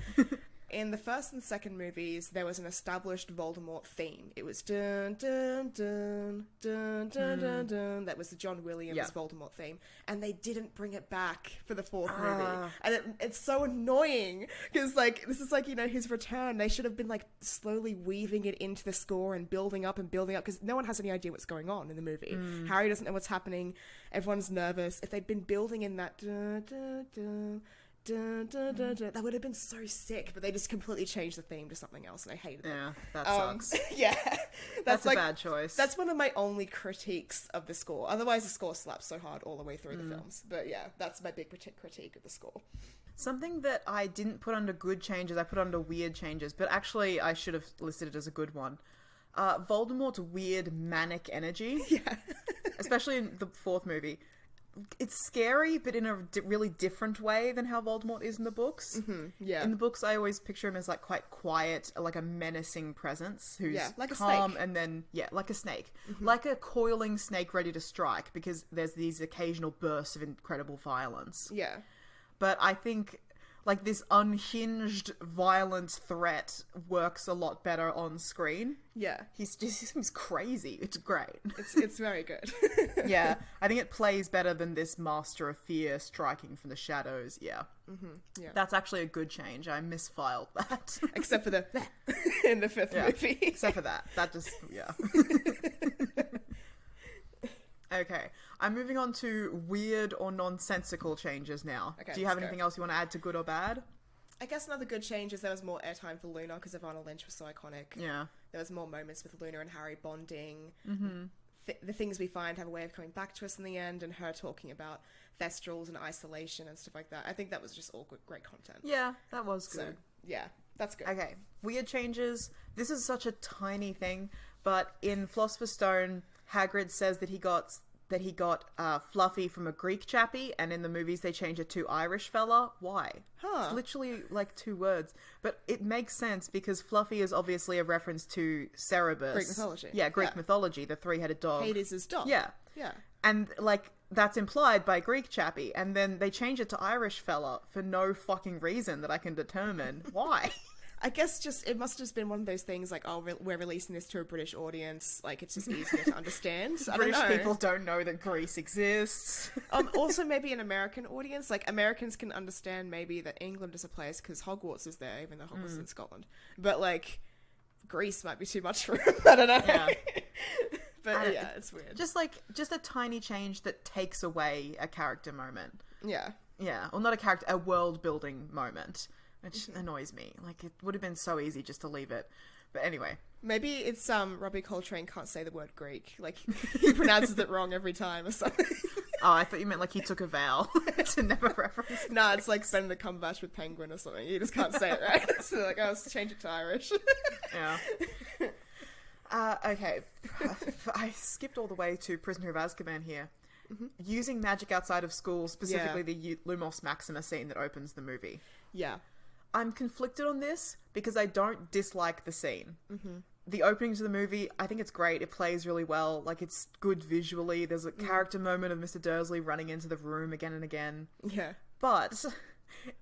in the first and second movies, there was an established Voldemort theme. It was dun dun dun dun dun dun dun. That was the John Williams Voldemort theme, and they didn't bring it back for the fourth movie, and it's so annoying because like this is like, you know, his return. They should have been like slowly weaving it into the score and building up because no one has any idea what's going on in the movie. Harry doesn't know what's happening. Everyone's nervous. If they'd been building in that dun dun dun. Dun, dun, dun, dun. That would have been so sick, but they just completely changed the theme to something else, and I hated it. Yeah, that sucks. Yeah, that's like, a bad choice. That's one of my only critiques of the score. Otherwise, the score slaps so hard all the way through the films. But yeah, that's my big critique of the score. Something that I didn't put under good changes, I put under weird changes, but actually I should have listed it as a good one. Voldemort's weird manic energy. Yeah. Especially in the fourth movie. It's scary, but in a really different way than how Voldemort is in the books. Yeah. In the books, I always picture him as like quite quiet, like a menacing presence who's like calm, a snake. and then like a snake, like a coiling snake ready to strike. Because there's these occasional bursts of incredible violence. Yeah. But I think like this unhinged, violent threat works a lot better on screen. Yeah. He seems crazy. It's great. It's very good. Yeah, I think it plays better than this master of fear striking from the shadows. Yeah. Yeah. That's actually a good change. I misfiled that. Except for the in the fifth movie. Except for that. That just, Okay, I'm moving on to weird or nonsensical changes now. Okay, do you have let's anything go. else you want to add to good or bad? I guess another good change is there was more airtime for Luna because Ivana Lynch was so iconic. Yeah. There was more moments with Luna and Harry bonding. The things we find have a way of coming back to us in the end, and her talking about thestrals and isolation and stuff like that. I think that was just all good, great content. Yeah, that was good. So, yeah, that's good. Okay, weird changes. This is such a tiny thing, but in Philosopher's Stone, Hagrid says that he got Fluffy from a Greek chappie, and in the movies they change it to Irish fella. Why? It's literally like 2 words, but it makes sense because Fluffy is obviously a reference to Cerberus. Greek mythology. Yeah, Greek mythology, the 3-headed dog. Hades' dog. Yeah. Yeah. And like that's implied by Greek chappie, and then they change it to Irish fella for no fucking reason that I can determine. Why? I guess just it must have just been one of those things like, oh, we're releasing this to a British audience. Like, it's just easier to understand. I don't British know. people don't know that Greece exists. Also, maybe an American audience. Like, Americans can understand maybe that England is a place because Hogwarts is there, even though Hogwarts is in Scotland. But, like, Greece might be too much for them. I don't know. Yeah. But, yeah, it's weird. Just a tiny change that takes away a character moment. Yeah. Yeah. Or not a character, a world-building moment. Which annoys me. Like, it would have been so easy just to leave it. But anyway. Maybe it's Robbie Coltrane can't say the word Greek. Like, he pronounces it wrong every time or something. Oh, I thought you meant like he took a vow to never reference. Nah, it's like Benedict Cumberbatch with Penguin or something. You just can't say it right. So they're like, oh, let's change it to Irish. Yeah. Okay. I skipped all the way to Prisoner of Azkaban here. Using magic outside of school, specifically the Lumos Maxima scene that opens the movie. Yeah. I'm conflicted on this because I don't dislike the scene. The opening to the movie, I think it's great. It plays really well. Like, it's good visually. There's a character moment of Mr. Dursley running into the room again and again. Yeah. But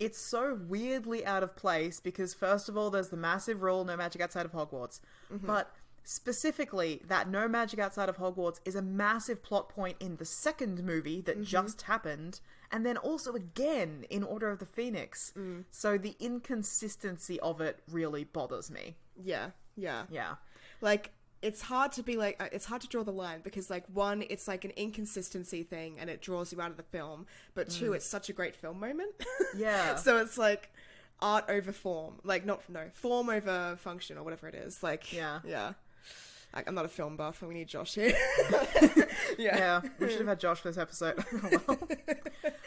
it's so weirdly out of place because, first of all, there's the massive rule, no magic outside of Hogwarts. But Specifically, that no magic outside of Hogwarts is a massive plot point in the second movie that just happened, and then also again in Order of the Phoenix. So the inconsistency of it really bothers me. Yeah. Yeah. Like, it's hard to be like, it's hard to draw the line because, like, one, it's like an inconsistency thing and it draws you out of the film, but two, it's such a great film moment. Yeah. So it's like art over form, like, form over function or whatever it is. Like, yeah. Like, I'm not a film buff, and we need Josh here. Yeah, we should have had Josh for this episode. Oh, well.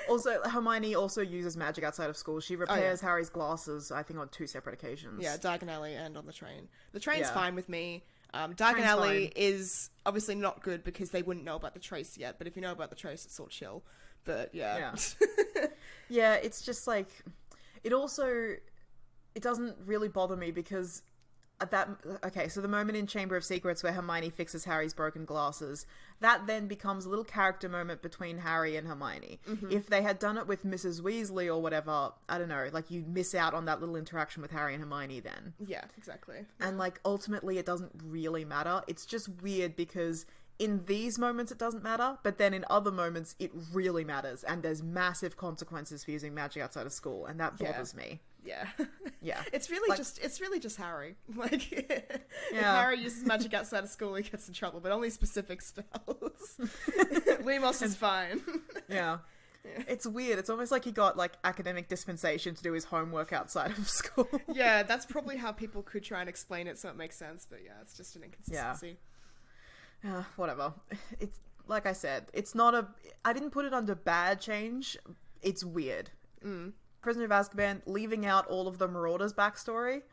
Also, Hermione also uses magic outside of school. She repairs Harry's glasses, I think, on 2 separate occasions. Yeah, Diagon Alley and on the train. The train's fine with me. Diagon Alley is obviously not good because they wouldn't know about the trace yet, but if you know about the trace, it's sort of chill. But yeah. Yeah, it's just like, it doesn't really bother me because so the moment in Chamber of Secrets where Hermione fixes Harry's broken glasses, that then becomes a little character moment between Harry and Hermione. If they had done it with Mrs. Weasley or whatever, I don't know, like, you miss out on that little interaction with Harry and Hermione then. Yeah, exactly. And, like, ultimately it doesn't really matter. It's just weird because in these moments it doesn't matter, but then in other moments it really matters, and there's massive consequences for using magic outside of school, and that bothers me. Yeah. Yeah. It's really just Harry. Like, if Harry uses magic outside of school, he gets in trouble, but only specific spells. Lemos is fine. Yeah. It's weird. It's almost like he got, like, academic dispensation to do his homework outside of school. Yeah, that's probably how people could try and explain it so it makes sense, but yeah, it's just an inconsistency. Yeah. Whatever. It's, like I said, it's not I didn't put it under bad change. It's weird. Prisoner of Azkaban, leaving out all of the Marauders' backstory.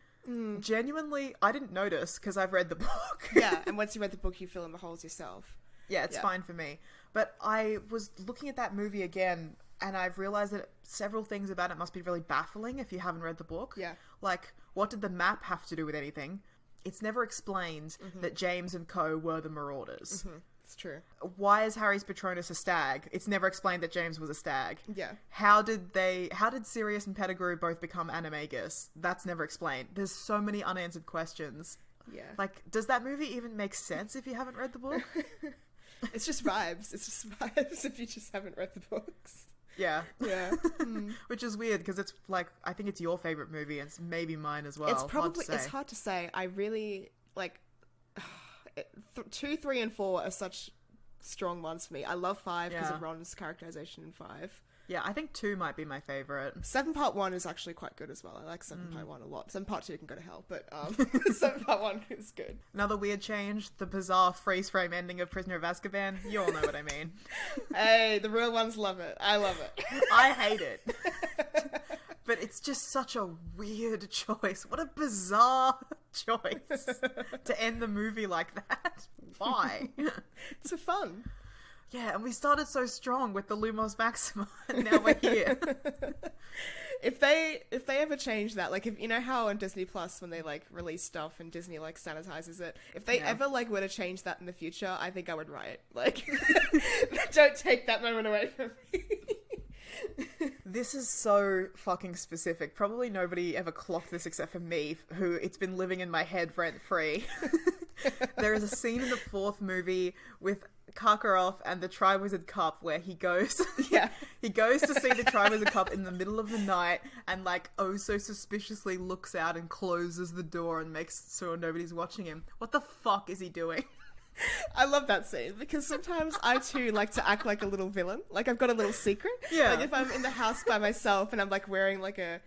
Genuinely, I didn't notice because I've read the book. Yeah, and once you read the book, you fill in the holes yourself. Yeah, it's fine for me. But I was looking at that movie again, and I've realised that several things about it must be really baffling if you haven't read the book. Yeah. Like, what did the map have to do with anything? It's never explained that James and co were the Marauders. It's true. Why is Harry's Patronus a stag? It's never explained that James was a stag. Yeah. How did Sirius and Pettigrew both become Animagus? That's never explained. There's so many unanswered questions. Yeah. Like, does that movie even make sense if you haven't read the book? It's just vibes. It's just vibes if you just haven't read the books. Yeah. Yeah. Which is weird because it's like, I think it's your favourite movie and it's maybe mine as well. It's hard to say. I really, like, 2, 3, and 4 are such strong ones for me. I love 5 because of Ron's characterization in 5. Yeah, I think 2 might be my favourite. 7 Part 1 is actually quite good as well. I like 7 Part 1 a lot. 7 Part 2 can go to hell, but 7 Part 1 is good. Another weird change, the bizarre freeze-frame ending of Prisoner of Azkaban. You all know what I mean. Hey, the real ones love it. I love it. I hate it. But it's just such a weird choice. What a bizarre choice to end the movie like that. Why? It's for fun. Yeah, and we started so strong with the Lumos Maxima, and now we're here. If they ever change that, like, if you know how on Disney Plus when they like release stuff and Disney like sanitizes it, if they ever like were to change that in the future, I think I would riot. Like, don't take that moment away from me. This is so fucking specific. Probably nobody ever clocked this except for me, who it's been living in my head rent free. There is a scene in the 4th movie with Karkaroff and the Triwizard Cup where he goes he goes to see the Triwizard Cup in the middle of the night and, like, oh so suspiciously looks out and closes the door and makes sure nobody's watching him. What the fuck is he doing? I love that scene because sometimes I too like to act like a little villain. Like, I've got a little secret. Yeah. Like, if I'm in the house by myself and I'm like wearing like a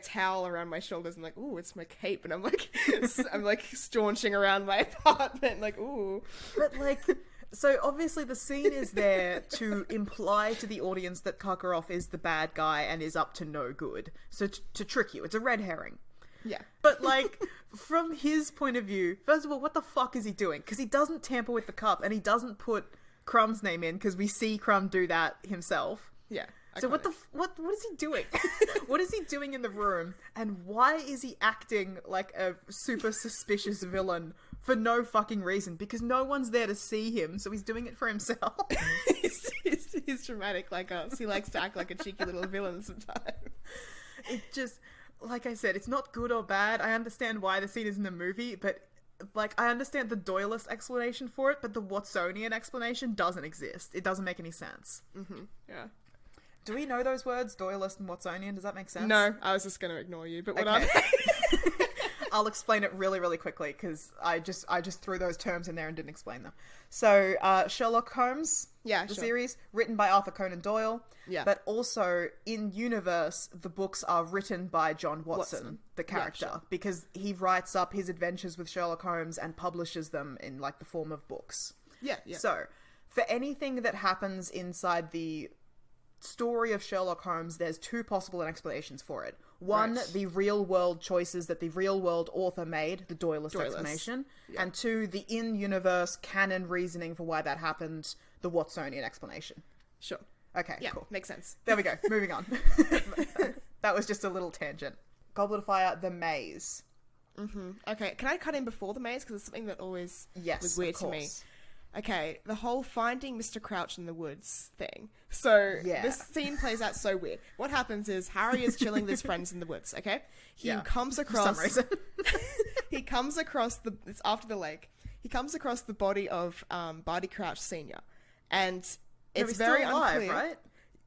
towel around my shoulders and like, ooh, it's my cape, and I'm like staunching around my apartment like, ooh. But, like, so obviously the scene is there to imply to the audience that Karkaroff is the bad guy and is up to no good. So to trick you. It's a red herring. Yeah. But, like, from his point of view, first of all, what the fuck is he doing? Because he doesn't tamper with the cup and he doesn't put Crumb's name in because we see Crumb do that himself. Yeah. So what is he doing? What is he doing in the room? And why is he acting like a super suspicious villain for no fucking reason? Because no one's there to see him, so he's doing it for himself. he's dramatic like us. He likes to act like a cheeky little villain sometimes. It just, like I said, it's not good or bad. I understand why the scene is in the movie, but like, I understand the Doylist explanation for it, but the Watsonian explanation doesn't exist. It doesn't make any sense. Yeah. Do we know those words, Doylist and Watsonian? Does that make sense? No, I was just going to ignore you, but what Okay. are they? I'll explain it really, really quickly because I just threw those terms in there and didn't explain them. So, Sherlock Holmes, Yeah, the sure. series, written by Arthur Conan Doyle. Yeah. But also, in universe, the books are written by John Watson, the character, sure. because he writes up his adventures with Sherlock Holmes and publishes them in, like, the form of books. Yeah. So, for anything that happens inside the story of Sherlock Holmes, there's two possible explanations for it. One, Right. the real world choices that the real world author made, the Doylist explanation. Yeah. And two, the in-universe canon reasoning for why that happened, the Watsonian explanation. Sure. Okay, Yeah, cool. makes sense. There we go. Moving on. That was just a little tangent. Goblet of Fire, The Maze. Okay, can I cut in before the maze? Because it's something that always Yes, was weird of to me. course. Okay, the whole finding Mr. Crouch in the woods thing. So, Yeah. this scene plays out so weird. What happens is Harry is chilling with his friends in the woods, okay? He Yeah, comes For across... some reason. he comes across the... It's after the lake. He comes across the body of Barty Crouch Sr. And No, it's he's very still alive, unclear... right?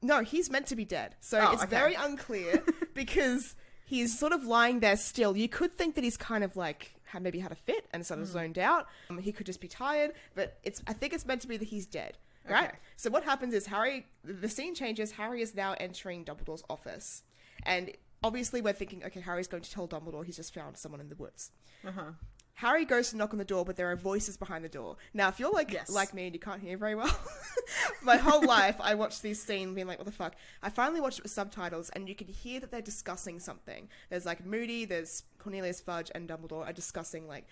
No, he's meant to be dead. So Oh, it's okay. very unclear because he's sort of lying there still. You could think that he's kind of like maybe had a fit and sort of zoned out. He could just be tired, but I think it's meant to be that he's dead, right? Okay. So what happens is the scene changes. Harry is now entering Dumbledore's office, and obviously we're thinking, okay, Harry's going to tell Dumbledore he's just found someone in the woods. Harry goes to knock on the door, but there are voices behind the door. Now, if you're like me and you can't hear very well, my whole life I watched these scenes being like, what the fuck? I finally watched it with subtitles, and you can hear that they're discussing something. There's like Moody, there's Cornelius Fudge, and Dumbledore are discussing like,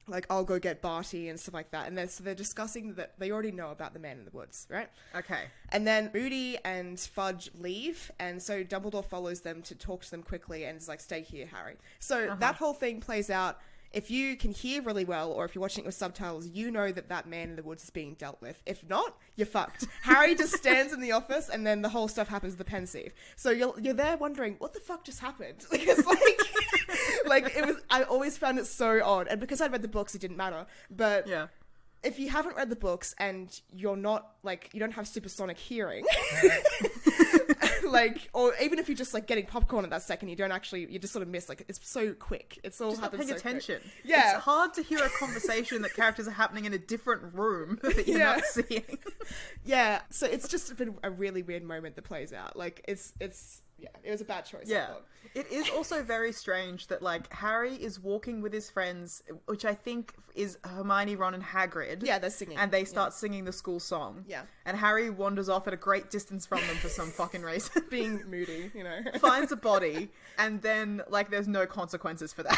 like I'll go get Barty and stuff like that. And they're discussing that they already know about the man in the woods, right? Okay. And then Moody and Fudge leave, and so Dumbledore follows them to talk to them quickly and is like, stay here, Harry. So that whole thing plays out. If you can hear really well, or if you're watching it with subtitles, you know that man in the woods is being dealt with. If not, you're fucked. Harry just stands in the office, and then the whole stuff happens to the pensieve. So you're there wondering, what the fuck just happened? Because I always found it so odd. And because I'd read the books, it didn't matter. But Yeah. if you haven't read the books and you're not, like, you don't have supersonic hearing, like, or even if you're just, like, getting popcorn at that second, you just sort of miss, like, it's so quick. It's all Just not happens paying so quick. attention. Yeah. It's hard to hear a conversation that characters are happening in a different room that you're Yeah. not seeing. Yeah, so it's just been a really weird moment that plays out. Like, it was a bad choice, I Yeah. thought. It is also very strange that, like, Harry is walking with his friends, which I think is Hermione, Ron, and Hagrid. Yeah, they're singing. And they start singing the school song. Yeah. And Harry wanders off at a great distance from them for some fucking reason. Being moody, you know. Finds a body, and then, like, there's no consequences for that.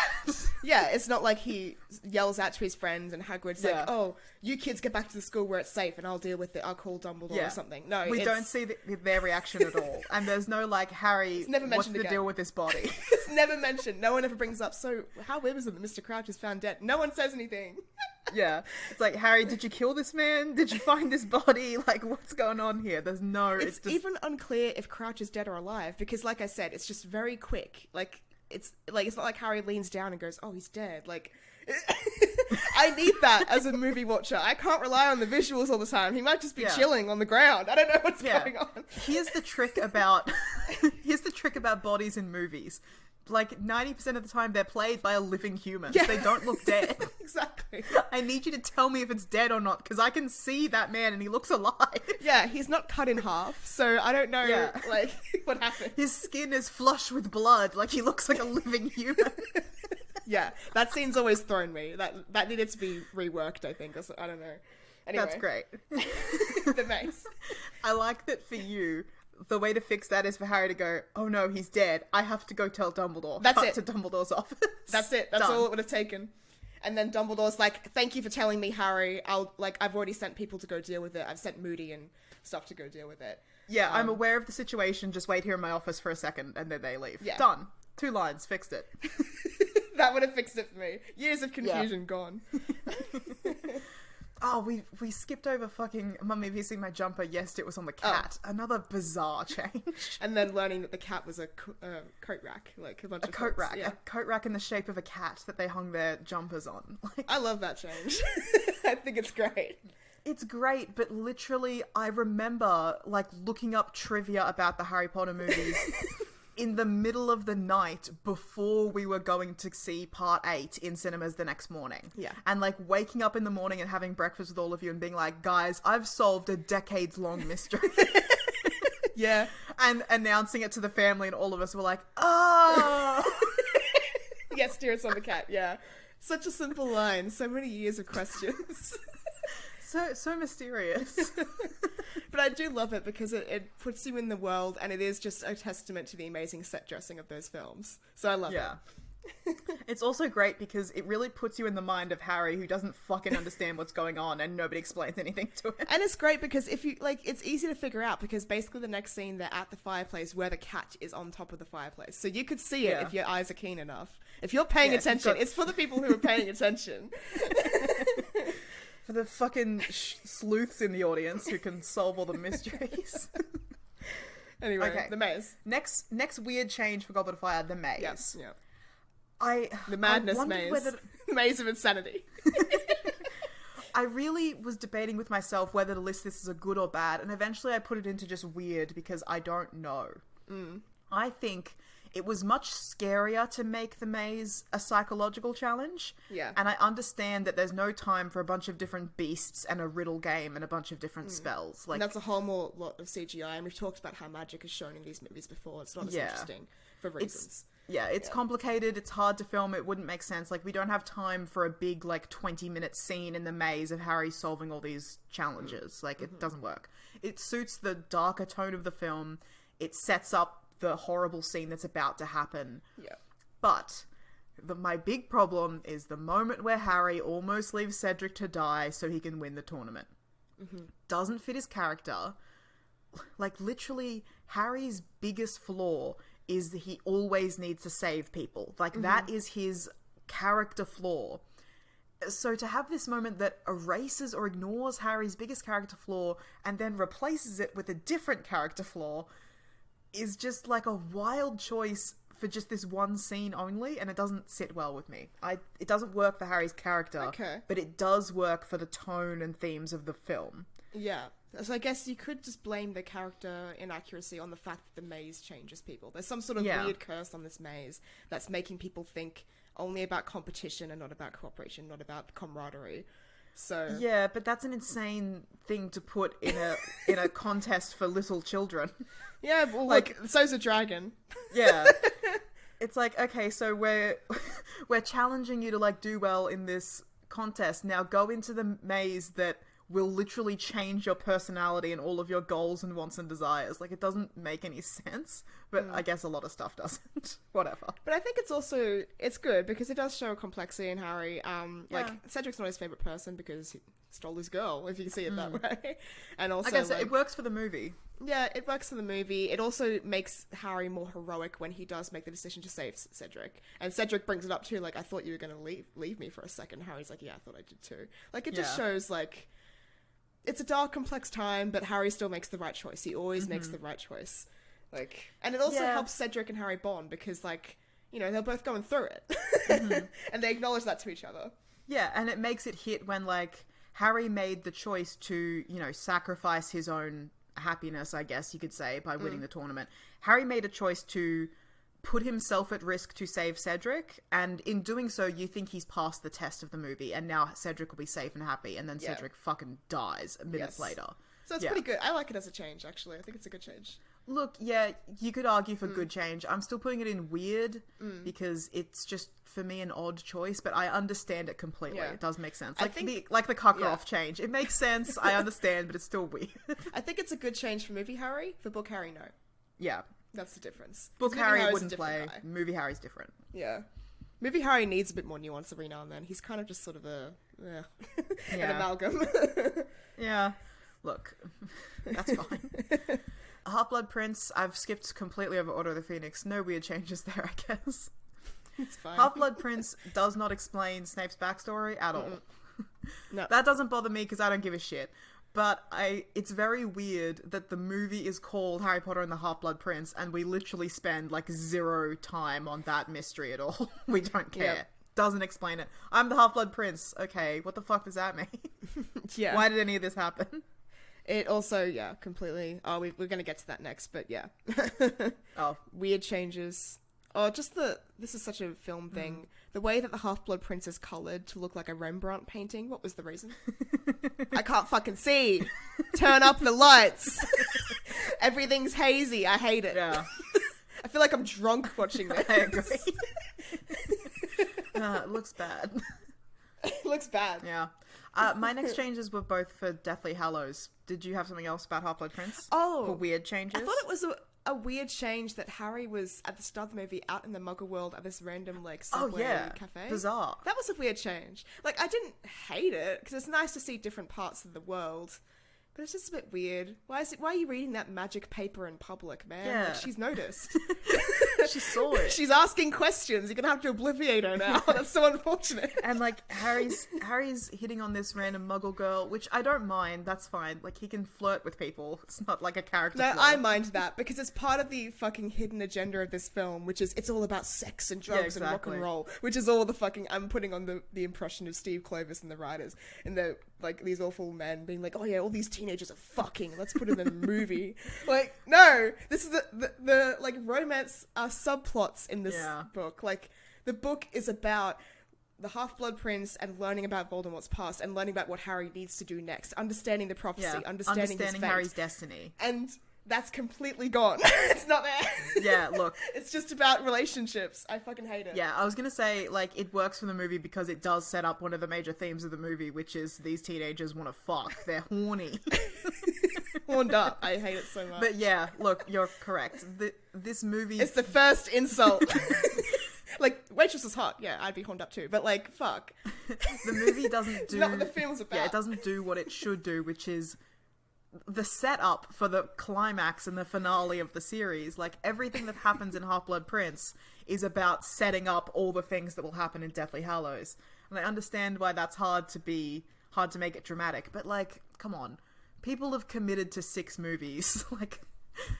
Yeah, it's not like he yells out to his friends and Hagrid's Yeah. like, oh, you kids get back to the school where it's safe and I'll deal with it. I'll call Dumbledore or something. No, We don't see their reaction at all. And there's no, like, Harry, never what's mentioned the again. deal with this body? It's never mentioned. No one ever brings up, so how weird was it that Mr. Crouch is found dead? No one says anything. Yeah. It's like, Harry, did you kill this man? Did you find this body? Like, what's going on here? There's no... It's just... even unclear if Crouch is dead or alive because, like I said, it's just very quick. Like, it's not like Harry leans down and goes, oh, he's dead. Like... I need that as a movie watcher. I can't rely on the visuals all the time. He might just be chilling on the ground. I don't know what's going on. Here's the trick about bodies in movies. Like 90% of the time they're played by a living human. Yeah. They don't look dead. Exactly. I need you to tell me if it's dead or not, because I can see that man and he looks alive. Yeah, he's not cut in half, so I don't know like what happened. His skin is flush with blood, like he looks like a living human. Yeah, that scene's always thrown me. That needed to be reworked, I think. I don't know. Anyway. That's great. The mace. I like that for you. The way to fix that is for Harry to go, oh no, he's dead. I have to go tell Dumbledore. That's Cut it. to Dumbledore's office. That's it. That's Done. all it would have taken. And then Dumbledore's like, thank you for telling me, Harry. I've already sent people to go deal with it. I've sent Moody and stuff to go deal with it. Yeah, I'm aware of the situation. Just wait here in my office for a second, and then they leave. Yeah. Done. 2 lines. Fixed it. That would have fixed it for me. Years of confusion gone. Oh, we skipped over fucking Mummy, have you seen my jumper? Yes, it was on the cat. Oh. Another bizarre change. And then learning that the cat was a coat rack, like a bunch of coat coats. rack. Yeah. A coat rack in the shape of a cat that they hung their jumpers on. Like, I love that change. I think it's great. It's great, but literally I remember like looking up trivia about the Harry Potter movies in the middle of the night before we were going to see part 8 in cinemas the next morning. Yeah. And like waking up in the morning and having breakfast with all of you and being like, guys, I've solved a decades-long mystery. Yeah. And announcing it to the family, and all of us were like, oh! Yes, dear, it's on the cat, yeah. Such a simple line, so many years of questions. So mysterious. But I do love it because it puts you in the world, and it is just a testament to the amazing set dressing of those films. So I love it. It's also great because it really puts you in the mind of Harry, who doesn't fucking understand what's going on and nobody explains anything to him. And it's great because if you, like, it's easy to figure out because basically the next scene they're at the fireplace where the cat is on top of the fireplace. So you could see it if your eyes are keen enough. If you're paying attention, it's for the people who are paying attention. For the fucking sleuths in the audience who can solve all the mysteries. Anyway, okay. The maze. Next weird change for Goblet of Fire, the maze. Yes, yeah. The madness maze. The maze of insanity. I really was debating with myself whether to list this as a good or bad, and eventually I put it into just weird because I don't know. I think it was much scarier to make the maze a psychological challenge. Yeah. And I understand that there's no time for a bunch of different beasts and a riddle game and a bunch of different spells. Like, and that's a whole more lot of CGI, and we've talked about how magic is shown in these movies before. It's not as interesting for reasons. It's complicated, it's hard to film, it wouldn't make sense. Like, we don't have time for a big, like, 20-minute scene in the maze of Harry solving all these challenges. Like, it doesn't work. It suits the darker tone of the film. It sets up the horrible scene that's about to happen. Yeah. But my big problem is the moment where Harry almost leaves Cedric to die so he can win the tournament. Doesn't fit his character. Like, literally, Harry's biggest flaw is that he always needs to save people. Like, that is his character flaw. So to have this moment that erases or ignores Harry's biggest character flaw and then replaces it with a different character flaw is just like a wild choice for just this one scene only, and it doesn't sit well with me. It doesn't work for Harry's character, but it does work for the tone and themes of the film. Yeah. So I guess you could just blame the character inaccuracy on the fact that the maze changes people. There's some sort of weird curse on this maze that's making people think only about competition and not about cooperation, not about camaraderie. So yeah, but that's an insane thing to put in a contest for little children. Yeah, well, like so's a dragon. Yeah. It's like, okay, so we're challenging you to like do well in this contest. Now go into the maze that will literally change your personality and all of your goals and wants and desires. Like, it doesn't make any sense, but I guess a lot of stuff doesn't. Whatever. But I think it's good because it does show complexity in Harry. Like, Cedric's not his favourite person because he stole his girl, if you see it that way. And also, I guess it works for the movie. Yeah, it works for the movie. It also makes Harry more heroic when he does make the decision to save Cedric. And Cedric brings it up too, like, I thought you were going to leave me for a second. Harry's like, yeah, I thought I did too. Like, it just shows, like, it's a dark, complex time, but Harry still makes the right choice. He always makes the right choice. Like, and it also helps Cedric and Harry bond because, like, you know, they're both going through it. And they acknowledge that to each other. Yeah, and it makes it hit when, like, Harry made the choice to, you know, sacrifice his own happiness, I guess you could say, by winning the tournament. Harry made a choice to put himself at risk to save Cedric, and in doing so, you think he's passed the test of the movie, and now Cedric will be safe and happy, and then Cedric fucking dies minutes later. So it's pretty good. I like it as a change, actually. I think it's a good change. Look, yeah, you could argue for good change. I'm still putting it in weird, because it's just, for me, an odd choice, but I understand it completely. Yeah. It does make sense. Like, the Karkaroff change. It makes sense, I understand, but it's still weird. I think it's a good change for movie Harry. For book Harry, no. Yeah. That's the difference. Book Harry wouldn't play. Guy. Movie Harry's different. Yeah. Movie Harry needs a bit more nuance every now and then. He's kind of just sort of an amalgam. Yeah. Look, that's fine. Half-Blood Prince, I've skipped completely over Order of the Phoenix. No weird changes there, I guess. It's fine. Half-Blood Prince does not explain Snape's backstory at all. No. That doesn't bother me because I don't give a shit. But it's very weird that the movie is called Harry Potter and the Half-Blood Prince, and we literally spend like 0 time on that mystery at all. We don't care. Yep. Doesn't explain it. I'm the Half-Blood Prince. Okay, what the fuck does that mean? Yeah. Why did any of this happen? It also, completely... Oh, we're going to get to that next, but yeah. Oh. Weird changes. Oh, just this is such a film thing. The way that the Half-Blood Prince is coloured to look like a Rembrandt painting. What was the reason? I can't fucking see. Turn up the lights. Everything's hazy. I hate it. Yeah. I feel like I'm drunk watching this. I agree. It looks bad. It looks bad. Yeah. My next changes were both for Deathly Hallows. Did you have something else about Half-Blood Prince? Oh. For weird changes? I thought it was a weird change that Harry was, at the start of the movie, out in the Muggle world at this random, like, subway cafe. Bizarre. That was a weird change. Like, I didn't hate it, because it's nice to see different parts of the world. But it's just a bit weird. Why are you reading that magic paper in public, man? Yeah. Like, she's noticed. She saw it. She's asking questions. You're gonna have to obliviate her now. That's so unfortunate. And like Harry's hitting on this random Muggle girl, which I don't mind. That's fine. Like he can flirt with people. It's not like a character No, flaw. I mind that because it's part of the fucking hidden agenda of this film, which is it's all about sex and drugs and rock and roll, which is all the fucking. I'm putting on the impression of Steve Clovis and the writers and the like these awful men being like, oh yeah, all these teenagers are fucking. Let's put them in a movie. Like no, this is the like romance subplots in this book. Like the book is about the Half-Blood Prince and learning about Voldemort's past and learning about what Harry needs to do next, understanding the prophecy, understanding his fate. Harry's destiny. And that's completely gone. It's not there. Yeah, look. It's just about relationships. I fucking hate it. Yeah, I was gonna say, like, it works for the movie because it does set up one of the major themes of the movie, which is these teenagers want to fuck. They're horny. Horned up. I hate it so much. But yeah, look, you're correct. This movie... It's the first insult. Like, waitress is hot. Yeah, I'd be horned up too. But, like, fuck. The movie doesn't do... It's not what the film's about. Yeah, it doesn't do what it should do, which is the setup for the climax and the finale of the series. Like, everything that happens in Half-Blood Prince is about setting up all the things that will happen in Deathly Hallows. And I understand why that's hard to make it dramatic. But, like, come on. People have committed to 6 movies. Like...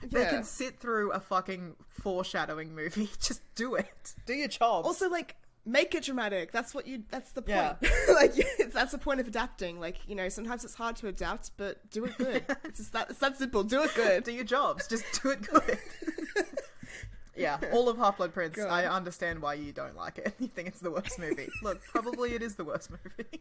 They can sit through a fucking foreshadowing movie. Just do it. Do your job. Also, like, make it dramatic. That's the point. Yeah. Like, that's the point of adapting. Like, you know, sometimes it's hard to adapt, but do it good. It's that simple. Do it good. Do your jobs. Just do it good. Yeah, all of Half-Blood Prince. I understand why you don't like it. You think it's the worst movie. Look, probably it is the worst movie.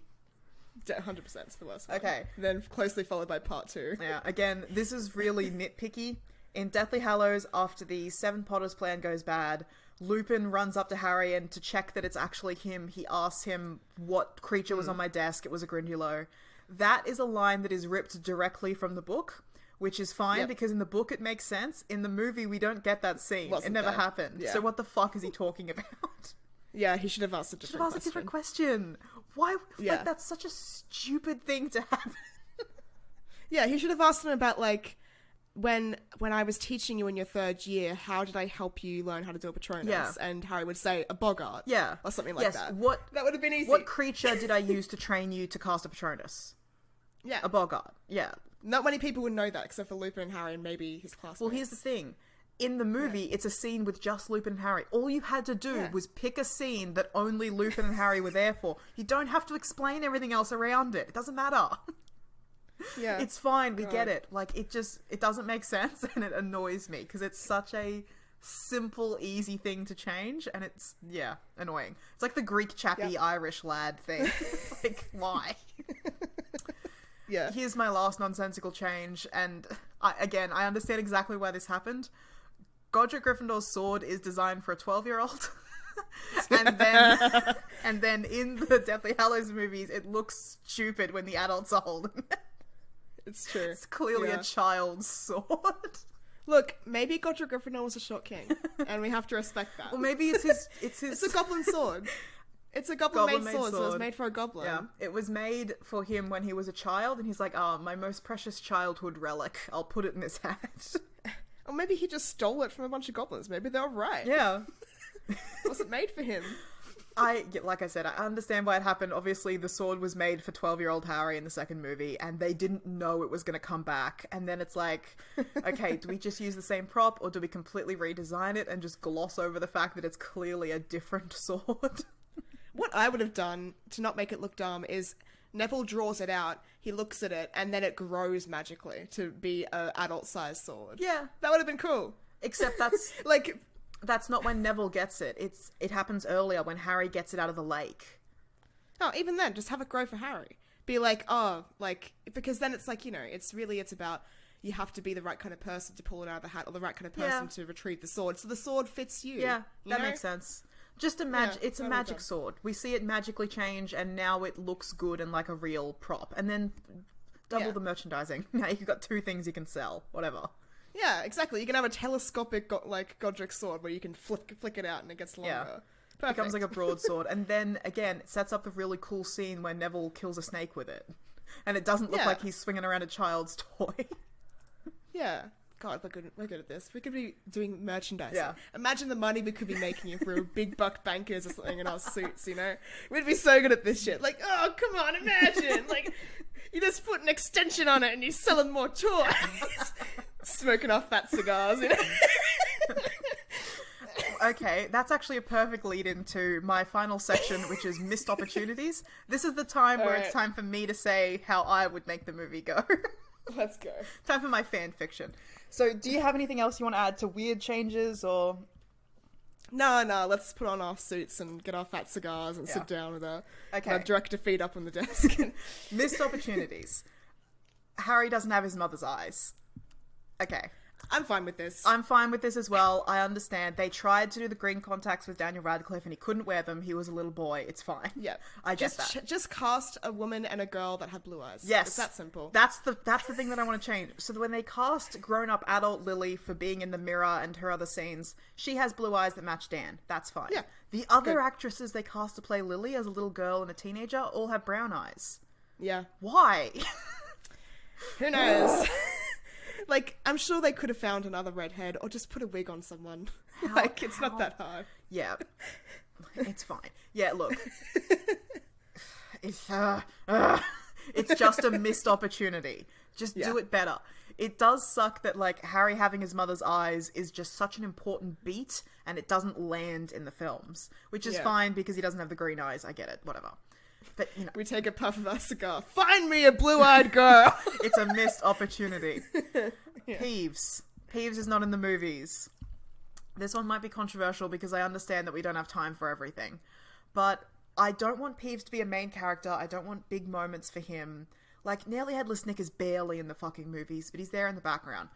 100% it's the worst one. Okay. Then closely followed by part 2. Yeah, again, this is really nitpicky. In Deathly Hallows, after the Seven Potters plan goes bad, Lupin runs up to Harry and to check that it's actually him, he asks him what creature was on my desk. It was a Grindylow. That is a line that is ripped directly from the book, which is fine because in the book it makes sense. In the movie, we don't get that scene. It never happened. Yeah. So what the fuck is he talking about? Yeah, he should have asked a different question. Why? Yeah. Like, that's such a stupid thing to happen. Yeah, he should have asked him about, like, when I was teaching you in your 3rd year, how did I help you learn how to do a Patronus? Yeah. And Harry would say, a Boggart. Yeah. Or something like that. That would have been easy. What creature did I use to train you to cast a Patronus? Yeah. A Boggart. Yeah. Not many people would know that, except for Lupin and Harry and maybe his classmates. Well, here's the thing. In the movie, it's a scene with just Lupin and Harry. All you had to do was pick a scene that only Lupin and Harry were there for. You don't have to explain everything else around it. It doesn't matter. Yeah. It's fine. We get it. Like, it doesn't make sense and it annoys me because it's such a simple, easy thing to change and it's, annoying. It's like the Greek chappy Irish lad thing. It's like, why? Yeah. Here's my last nonsensical change and I understand exactly why this happened. Godric Gryffindor's sword is designed for a 12-year-old. and then in the Deathly Hallows movies, it looks stupid when the adults are holding it. It's true. It's clearly a child's sword. Look, maybe Godric Gryffindor was a short king, and we have to respect that. Well, maybe it's his... It's a goblin sword. It's a goblin-made sword, so it was made for a goblin. Yeah, it was made for him when he was a child, and he's like, my most precious childhood relic. I'll put it in his hat. Or maybe he just stole it from a bunch of goblins. Maybe they were right. Yeah. It wasn't made for him. Like I said, I understand why it happened. Obviously, the sword was made for 12-year-old Harry in the second movie, and they didn't know it was going to come back. And then it's like, okay, do we just use the same prop, or do we completely redesign it and just gloss over the fact that it's clearly a different sword? What I would have done to not make it look dumb is Neville draws it out, he looks at it, and then it grows magically to be an adult-sized sword. Yeah. That would have been cool. Except that's... Like... That's not when Neville gets it. It happens earlier when Harry gets it out of the lake. Oh, even then, just have it grow for Harry. Be like, oh, like, because then it's like, you know, it's about you have to be the right kind of person to pull it out of the hat or the right kind of person to retrieve the sword. So the sword fits you. Yeah, that know? makes sense. Just it's a magic sword. We see it magically change and now it looks good and like a real prop. And then double the merchandising. Now you've got 2 things you can sell. Whatever. Yeah, exactly. You can have a telescopic, Godric sword where you can flick it out and it gets longer. Yeah. Perfect. Becomes like a broadsword. And then, again, it sets up the really cool scene where Neville kills a snake with it. And it doesn't look like he's swinging around a child's toy. Yeah. God, we're good at this. We could be doing merchandising. Yeah. Imagine the money we could be making if we were big buck bankers or something in our suits, you know? We'd be so good at this shit. Like, oh, come on, imagine. Like, you just put an extension on it and you're selling more toys. Smoking off fat cigars, you know? Okay, that's actually a perfect lead into my final section, which is missed opportunities. This is the time where it's time for me to say how I would make the movie go. Let's go. Time for my fan fiction. So, do you have anything else you want to add to weird changes, or...? No, let's put on our suits and get our fat cigars and sit down with our director feet up on the desk. Missed opportunities. Harry doesn't have his mother's eyes. Okay. I'm fine with this. I'm fine with this as well. I understand. They tried to do the green contacts with Daniel Radcliffe and he couldn't wear them. He was a little boy. It's fine. Yeah. I get that. Just cast a woman and a girl that have blue eyes. Yes. It's that simple. That's the thing that I want to change. So when they cast grown-up adult Lily for being in the mirror and her other scenes, she has blue eyes that match Dan. That's fine. Yeah. The other actresses they cast to play Lily as a little girl and a teenager all have brown eyes. Yeah. Why? Who knows? Like, I'm sure they could have found another redhead or just put a wig on someone. It's not that hard. Yeah. It's fine. Yeah, look. It's just a missed opportunity. Just do it better. It does suck that, like, Harry having his mother's eyes is just such an important beat and it doesn't land in the films. Which is fine because he doesn't have the green eyes. I get it. Whatever. But, you know. We take a puff of our cigar. Find me a blue-eyed girl! It's a missed opportunity. Peeves. Peeves is not in the movies. This one might be controversial because I understand that we don't have time for everything. But I don't want Peeves to be a main character. I don't want big moments for him. Like, Nearly Headless Nick is barely in the fucking movies, but he's there in the background.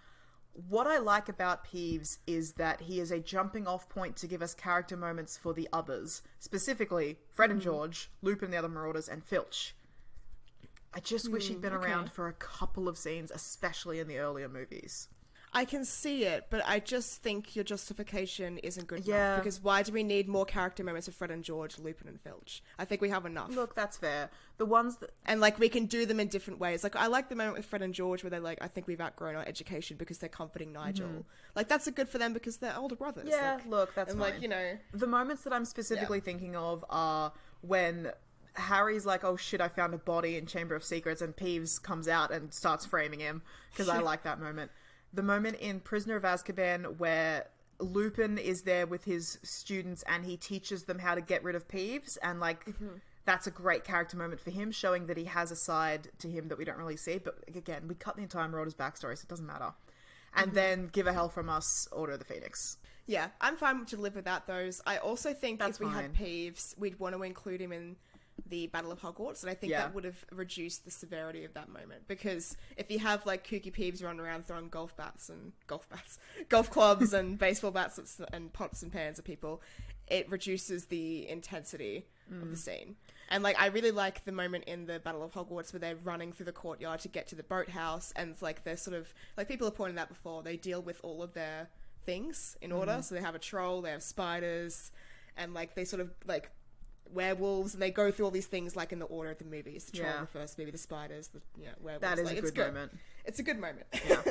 What I like about Peeves is that he is a jumping off point to give us character moments for the others. Specifically, Fred and George, Lupin and the other Marauders, and Filch. I just wish he'd been around for a couple of scenes, especially in the earlier movies. I can see it, but I just think your justification isn't good enough. Because why do we need more character moments of Fred and George, Lupin and Filch? I think we have enough. Look, that's fair. The ones that... And, like, we can do them in different ways. Like, I like the moment with Fred and George where they're like, I think we've outgrown our education because they're comforting Nigel. Like, that's good for them because they're older brothers. Yeah, like, look, that's and fine. like, you know... The moments that I'm specifically thinking of are when... Harry's like, oh shit, I found a body in Chamber of Secrets, and Peeves comes out and starts framing him, because I like that moment. The moment in Prisoner of Azkaban where Lupin is there with his students and he teaches them how to get rid of Peeves, and like, that's a great character moment for him, showing that he has a side to him that we don't really see, but again, we cut the entire Marauders backstory, so it doesn't matter. And then Give a Hell From Us, Order of the Phoenix. Yeah, I'm fine to live without those. I also think That's if we had fine. Peeves, we'd want to include him in the Battle of Hogwarts, and I think that would have reduced the severity of that moment, because if you have like kooky Peeves running around throwing golf clubs and baseball bats and pots and pans at people, it reduces the intensity of the scene. And like, I really like the moment in the Battle of Hogwarts where they're running through the courtyard to get to the boathouse, and like they're sort of, like people have pointed out before, they deal with all of their things in order. So they have a troll, they have spiders, and like they sort of like werewolves, and they go through all these things like in the order of the movies. The troll in the first movie, the spiders, the werewolves. That is like, a good moment. It's a good moment. Yeah.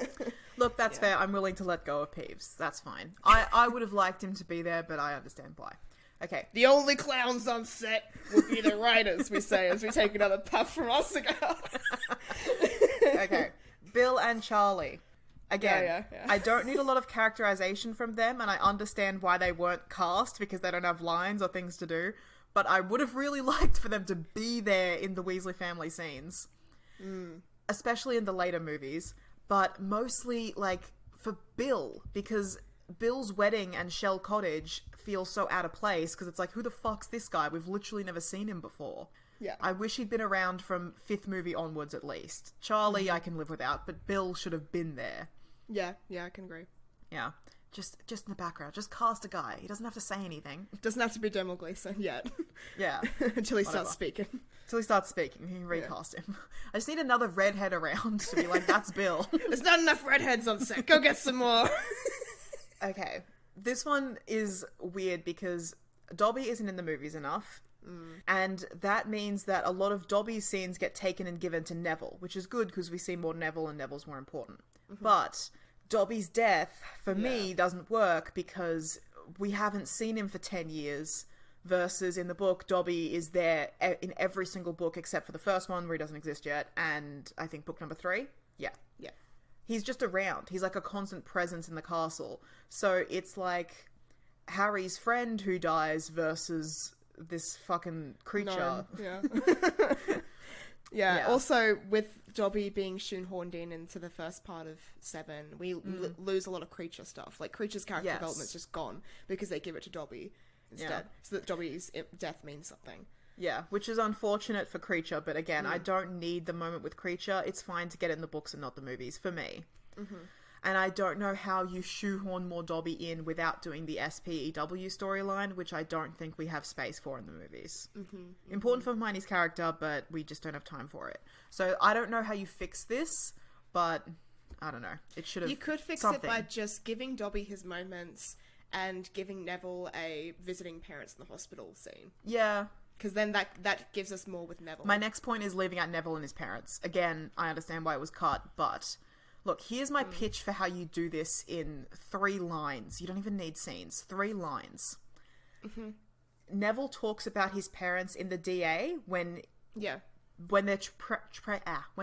Look, that's fair. I'm willing to let go of Peeves. That's fine. I would have liked him to be there, but I understand why. Okay. The only clowns on set would be the writers, we say, as we take another puff from our cigar. Okay. Bill and Charlie. Again, Yeah. I don't need a lot of characterization from them, and I understand why they weren't cast, because they don't have lines or things to do, but I would have really liked for them to be there in the Weasley family scenes. Especially in the later movies, but mostly, like, for Bill, because Bill's wedding and Shell Cottage feel so out of place, because it's like, who the fuck's this guy? We've literally never seen him before. Yeah. I wish he'd been around from 5th movie onwards at least. Charlie I can live without, but Bill should have been there. Yeah, I can agree. Yeah. Just in the background. Just cast a guy. He doesn't have to say anything. Doesn't have to be Dermot Gleeson yet. Yeah. Until he starts speaking. Until he starts speaking. You can recast him. I just need another redhead around to be like, that's Bill. There's not enough redheads on set. Go get some more. Okay. This one is weird because Dobby isn't in the movies enough. And that means that a lot of Dobby's scenes get taken and given to Neville, which is good because we see more Neville and Neville's more important. But Dobby's death, for me, doesn't work because we haven't seen him for 10 years, versus in the book, Dobby is there in every single book except for the first one where he doesn't exist yet, and I think book number 3? Yeah. He's just around. He's like a constant presence in the castle. So it's like Harry's friend who dies versus this fucking creature. No. Yeah. Also, with Dobby being shoehorned into the first part of 7, we lose a lot of creature stuff. Like, creature's character development's just gone because they give it to Dobby instead. So that Dobby's death means something. Yeah, which is unfortunate for Creature, but again, I don't need the moment with Creature. It's fine to get it in the books and not the movies, for me. And I don't know how you shoehorn more Dobby in without doing the SPEW storyline, which I don't think we have space for in the movies. Important for Hermione's character, but we just don't have time for it. So I don't know how you fix this, but I don't know. It should have. You could fix it by just giving Dobby his moments and giving Neville a visiting parents in the hospital scene. Yeah. Because then that gives us more with Neville. My next point is leaving out Neville and his parents. Again, I understand why it was cut, but look, here's my pitch for how you do this in 3 lines. You don't even need scenes. 3 lines. Neville talks about his parents in the DA when they're when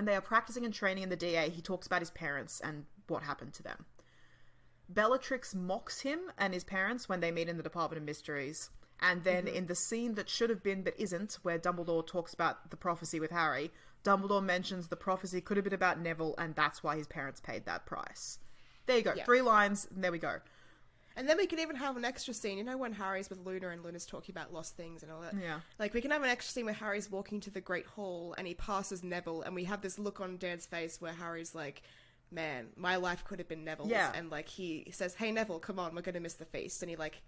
they are practicing and training in the DA. He talks about his parents and what happened to them. Bellatrix mocks him and his parents when they meet in the Department of Mysteries. And then in the scene that should have been but isn't, where Dumbledore talks about the prophecy with Harry, Dumbledore mentions the prophecy could have been about Neville, and that's why his parents paid that price. There you go. 3 lines, and there we go. And then we can even have an extra scene, you know, when Harry's with Luna and Luna's talking about lost things and all that? Yeah. Like, we can have an extra scene where Harry's walking to the Great Hall, and he passes Neville, and we have this look on Dan's face where Harry's like, man, my life could have been Neville's. Yeah. And, like, he says, hey, Neville, come on, we're going to miss the feast. And he, like,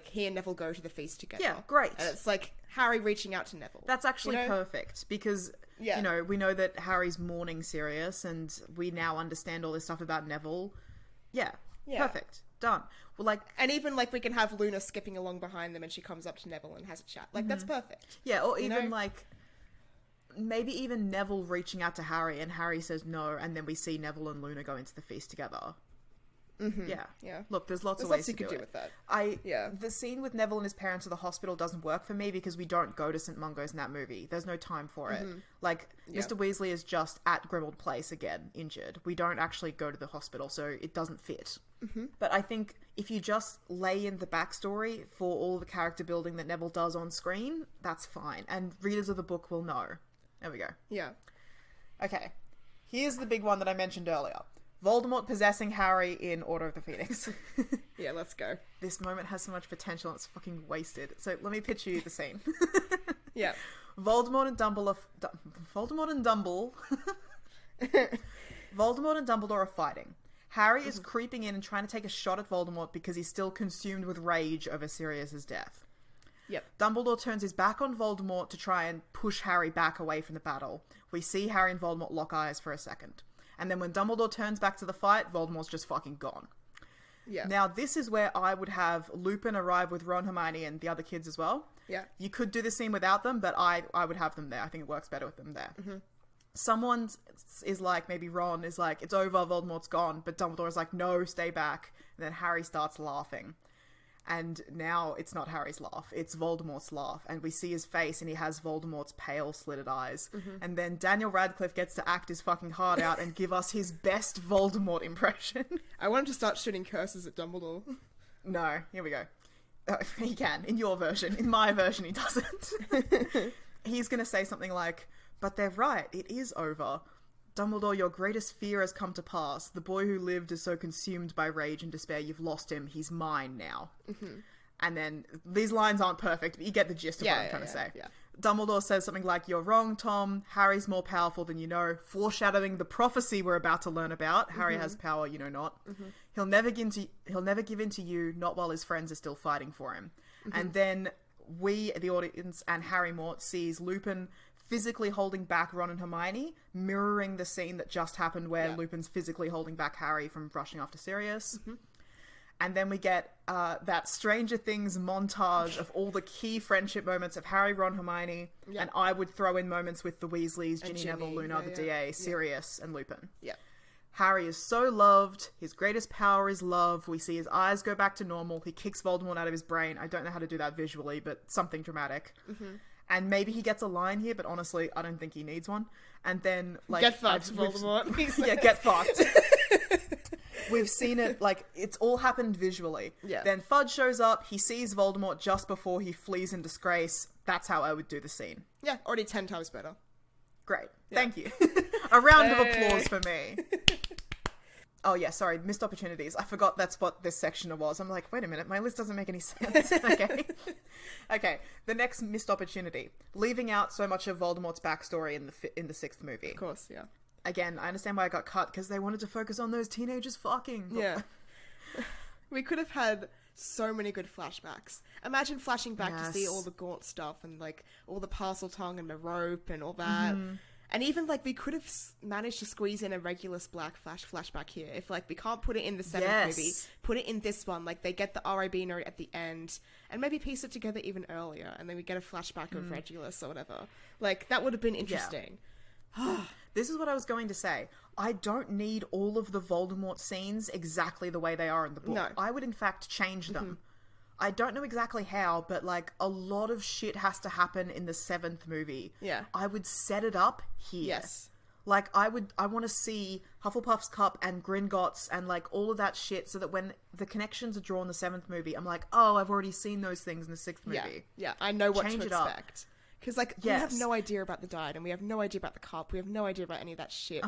he and Neville go to the feast together. Yeah, great. And it's like Harry reaching out to Neville. That's actually perfect, because, you know, we know that Harry's mourning Sirius, and we now understand all this stuff about Neville. Yeah. Perfect. Done. Well, like... And even, like, we can have Luna skipping along behind them and she comes up to Neville and has a chat. Like, that's perfect. Yeah, or even, like... Maybe even Neville reaching out to Harry and Harry says no, and then we see Neville and Luna go into the feast together. Yeah. Look, there's lots of ways you to could do with it. that. The scene with Neville and his parents at the hospital doesn't work for me because we don't go to St. Mungo's in that movie. There's no time for it. Like, Mr. Weasley is just at Grimmauld Place again, injured. We don't actually go to the hospital, so it doesn't fit. But I think if you just lay in the backstory for all the character building that Neville does on screen, that's fine. And readers of the book will know. There we go. Yeah. Okay. Here's the big one that I mentioned earlier. Voldemort possessing Harry in Order of the Phoenix. Yeah, let's go. This moment has so much potential and it's fucking wasted. So let me pitch you the scene. Yeah. Voldemort and Dumbledore are fighting. Harry is creeping in and trying to take a shot at Voldemort because he's still consumed with rage over Sirius's death. Yep. Dumbledore turns his back on Voldemort to try and push Harry back away from the battle. We see Harry and Voldemort lock eyes for a second. And then when Dumbledore turns back to the fight, Voldemort's just fucking gone. Yeah. Now, this is where I would have Lupin arrive with Ron, Hermione, and the other kids as well. Yeah. You could do the scene without them, but I would have them there. I think it works better with them there. Someone is like, maybe Ron is like, it's over, Voldemort's gone. But Dumbledore is like, no, stay back. And then Harry starts laughing. And now it's not Harry's laugh, it's Voldemort's laugh. And we see his face and he has Voldemort's pale, slitted eyes. And then Daniel Radcliffe gets to act his fucking heart out and give us his best Voldemort impression. I want him to start shooting curses at Dumbledore. No, here we go. He can, in your version. In my version, he doesn't. He's going to say something like, "But they're right, it is over. Dumbledore, your greatest fear has come to pass. The boy who lived is so consumed by rage and despair, you've lost him. He's mine now." And then, these lines aren't perfect, but you get the gist of what I'm trying to say. Yeah. Dumbledore says something like, "You're wrong, Tom. Harry's more powerful than you know," foreshadowing the prophecy we're about to learn about. Harry has power, you know not. He'll never give in to you, not while his friends are still fighting for him. And then we, the audience, and Harry Mort sees Lupin physically holding back Ron and Hermione, mirroring the scene that just happened where Lupin's physically holding back Harry from rushing off to Sirius. And then we get that Stranger Things montage of all the key friendship moments of Harry, Ron, Hermione, and I would throw in moments with the Weasleys, Ginny, Neville, Luna, the DA, Sirius, and Lupin. Harry is so loved. His greatest power is love. We see his eyes go back to normal. He kicks Voldemort out of his brain. I don't know how to do that visually, but something dramatic. And maybe he gets a line here, but honestly, I don't think he needs one. And then, like... Get fucked, Voldemort. Yeah, get fucked. We've seen it, like, it's all happened visually. Then Fudge shows up, he sees Voldemort just before he flees in disgrace. That's how I would do the scene. Yeah, already 10 times better. Great. Thank you. A round of applause for me. Oh yeah, sorry, missed opportunities. I forgot that's what this section was. I'm like, wait a minute, my list doesn't make any sense. Okay, the next missed opportunity. Leaving out so much of Voldemort's backstory in the sixth movie. Of course, yeah. Again, I understand why I got cut, because they wanted to focus on those teenagers fucking. Yeah. We could have had so many good flashbacks. Imagine flashing back to see all the Gaunt stuff and, like, all the parcel tongue and the rope and all that. And even, like, we could have managed to squeeze in a regular Black flashback here. If, like, we can't put it in the seventh movie, put it in this one. Like, they get the RIB note at the end, and maybe piece it together even earlier, and then we get a flashback of Regulus or whatever. Like, that would have been interesting. This is what I was going to say. I don't need all of the Voldemort scenes exactly the way they are in the book. No. I would, in fact, change them. I don't know exactly how, but, like, a lot of shit has to happen in the seventh movie. Yeah. I would set it up here. Yes. Like, I want to see Hufflepuff's Cup and Gringotts and, like, all of that shit so that when the connections are drawn in the seventh movie, I'm like, oh, I've already seen those things in the sixth movie. Yeah, I know what Change to it up. expect. Because, like, we have no idea about the Diet, and we have no idea about the Cup, we have no idea about any of that shit.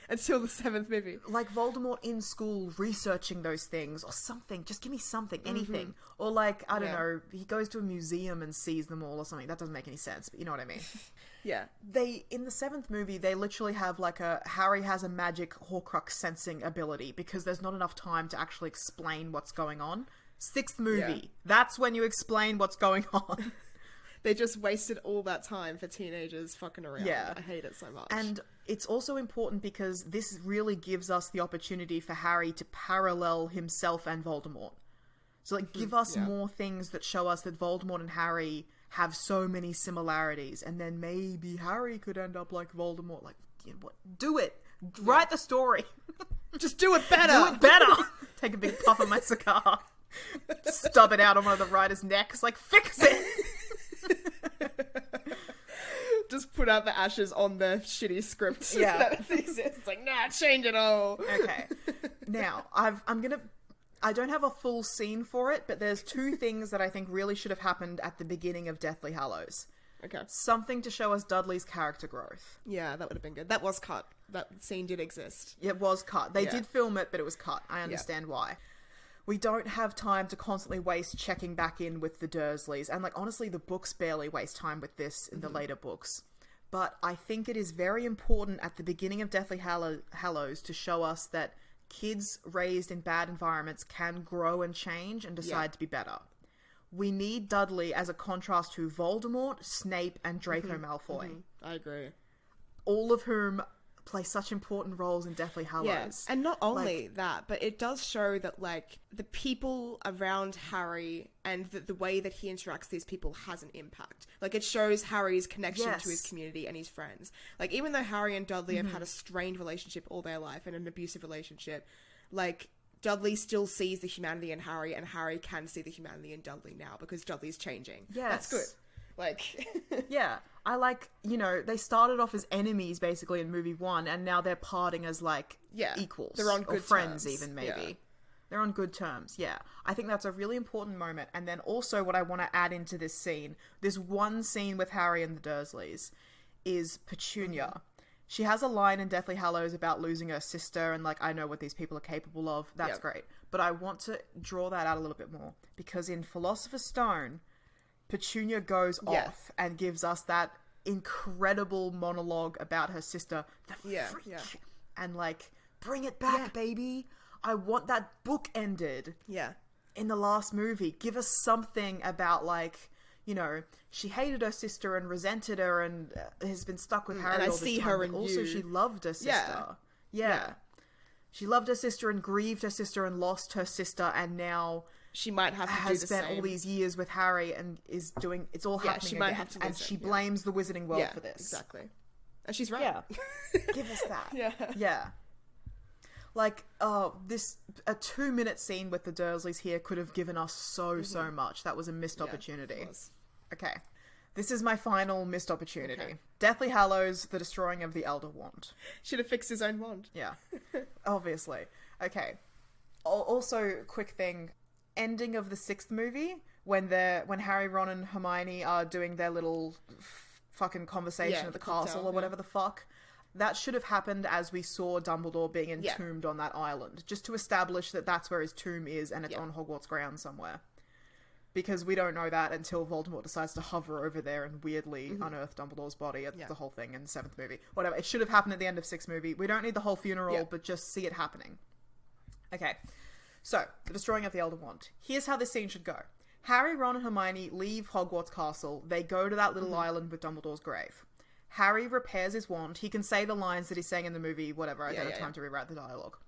Until the seventh movie. Like Voldemort in school researching those things or something. Just give me something, anything. Or like, I don't know, he goes to a museum and sees them all or something. That doesn't make any sense, but you know what I mean. In the seventh movie, they literally have like Harry has a magic Horcrux sensing ability because there's not enough time to actually explain what's going on. Sixth movie, that's when you explain what's going on. They just wasted all that time for teenagers fucking around. Yeah. I hate it so much. And it's also important because this really gives us the opportunity for Harry to parallel himself and Voldemort. So, like, give us more things that show us that Voldemort and Harry have so many similarities. And then maybe Harry could end up like Voldemort. Like, you know what? Do it. Write the story. Just do it better. Do it better. Take a big puff of my cigar. Stub it out on one of the writer's necks. Like, fix it. Just put out the ashes on the shitty script. It's like, nah, change it all. Okay. Now, I don't have a full scene for it, but there's two things that I think really should have happened at the beginning of Deathly Hallows. Okay. Something to show us Dudley's character growth. Yeah, that would have been good. That was cut. That scene did exist. It was cut. They did film it, but it was cut. I understand why. We don't have time to constantly waste checking back in with the Dursleys. And, like, honestly, the books barely waste time with this in the later books. But I think it is very important at the beginning of Deathly Hallows to show us that kids raised in bad environments can grow and change and decide to be better. We need Dudley as a contrast to Voldemort, Snape, and Draco Malfoy. I agree. All of whom play such important roles in Deathly Hallows. Yes, and not only that, but it does show that, like, the people around Harry and the way that he interacts with these people has an impact. Like, it shows Harry's connection to his community and his friends. Like, even though Harry and Dudley have had a strained relationship all their life and an abusive relationship, like, Dudley still sees the humanity in Harry, and Harry can see the humanity in Dudley now because Dudley's changing. Yes. That's good. Like, yeah, I like, you know, they started off as enemies basically in movie 1, and now they're parting as like equals. They're on good or friends terms. even, maybe. Yeah. They're on good terms, yeah. I think that's a really important moment. And then also what I want to add into this scene, this one scene with Harry and the Dursleys, is Petunia. She has a line in Deathly Hallows about losing her sister and like, I know what these people are capable of. That's great. But I want to draw that out a little bit more, because in Philosopher's Stone, Petunia goes off and gives us that incredible monologue about her sister. The freak. And like, bring it back, baby. I want that book ended. Yeah. In the last movie. Give us something about like, you know, she hated her sister and resented her and has been stuck with Harry and all I this see time. her But in also, you. she loved her sister. Yeah. She loved her sister and grieved her sister and lost her sister, and now she might have to has do the spent same. all these years with Harry and is doing it's all happening she might again. have to and listen, she blames the Wizarding World for this. Exactly. And she's right. Yeah. Give us that. Yeah. Like, this a 2-minute scene with the Dursleys here could have given us so much. That was a missed opportunity. It was. Okay. This is my final missed opportunity. Okay. Deathly Hallows, the destroying of the Elder Wand. Should have fixed his own wand. Yeah. Obviously. Okay. Also, quick thing. Ending of the 6th movie, when Harry, Ron, and Hermione are doing their little fucking conversation at the castle or whatever the fuck. That should have happened as we saw Dumbledore being entombed on that island. Just to establish that that's where his tomb is and it's on Hogwarts grounds somewhere. Because we don't know that until Voldemort decides to hover over there and weirdly unearth Dumbledore's body at the whole thing in the 7th movie. Whatever. It should have happened at the end of 6th movie. We don't need the whole funeral, but just see it happening. Okay. So, the destroying of the Elder Wand. Here's how this scene should go. Harry, Ron, and Hermione leave Hogwarts Castle. They go to that little island with Dumbledore's grave. Harry repairs his wand. He can say the lines that he's saying in the movie, whatever. I don't have time to rewrite the dialogue.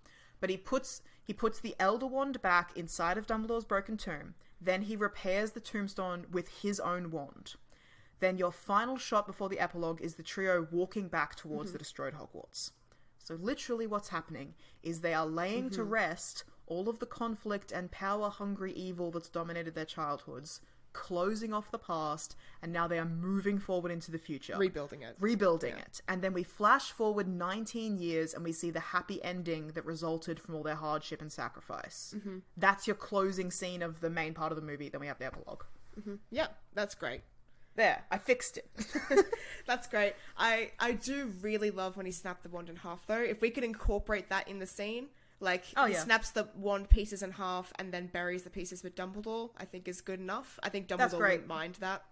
But he puts the Elder Wand back inside of Dumbledore's broken tomb. Then he repairs the tombstone with his own wand. Then your final shot before the epilogue is the trio walking back towards the destroyed Hogwarts. So literally what's happening is they are laying to rest all of the conflict and power-hungry evil that's dominated their childhoods, closing off the past, and now they are moving forward into the future. Rebuilding it. And then we flash forward 19 years and we see the happy ending that resulted from all their hardship and sacrifice. That's your closing scene of the main part of the movie. Then we have the epilogue. Yeah, that's great. There, I fixed it. That's great. I do really love when he snapped the wand in half, though. If we could incorporate that in the scene, like he snaps the wand pieces in half and then buries the pieces with Dumbledore, I think is good enough. I think Dumbledore wouldn't mind that.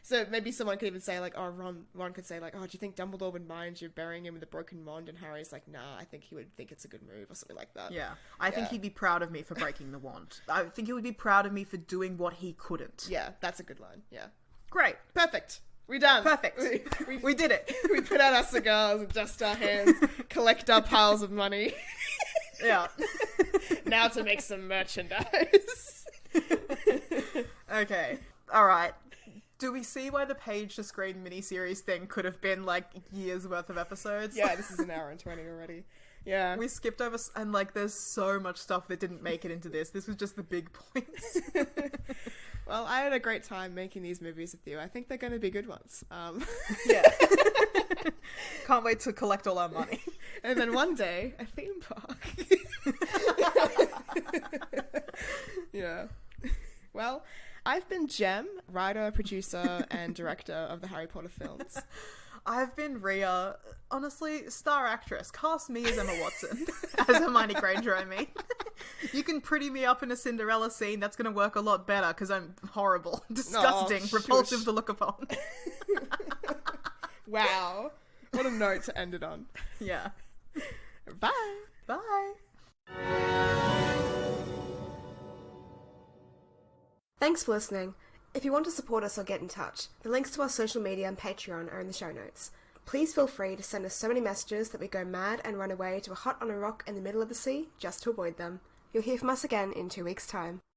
So maybe someone could even say like, oh, Ron could say like, oh, do you think Dumbledore would mind you burying him with a broken wand? And Harry's like, nah, I think he would think it's a good move or something like that. Yeah. I think he'd be proud of me for breaking the wand. I think he would be proud of me for doing what he couldn't. Yeah, that's a good line. Yeah. Great. Perfect. We're done. Perfect. We did it. We put out our cigars and dust our hands, collect our piles of money. Yeah. Now to make some merchandise. Okay. All right. Do we see why the page to screen miniseries thing could have been like years worth of episodes? Yeah, this is an hour and 20 already. Yeah. We skipped over, and like there's so much stuff that didn't make it into this. This was just the big points. Well, I had a great time making these movies with you. I think they're going to be good ones. Yeah. Can't wait to collect all our money. And then one day, a theme park. Yeah. Well, I've been Jem, writer, producer, and director of the Harry Potter films. I've been Reeah, honestly, star actress. Cast me as Emma Watson. As Hermione Granger, I mean. You can pretty me up in a Cinderella scene. That's going to work a lot better because I'm horrible, disgusting, repulsive to look upon. Wow. What a note to end it on. Yeah. Bye. Bye. Thanks for listening. If you want to support us or get in touch, the links to our social media and Patreon are in the show notes. Please feel free to send us so many messages that we go mad and run away to a hut on a rock in the middle of the sea just to avoid them. You'll hear from us again in 2 weeks' time.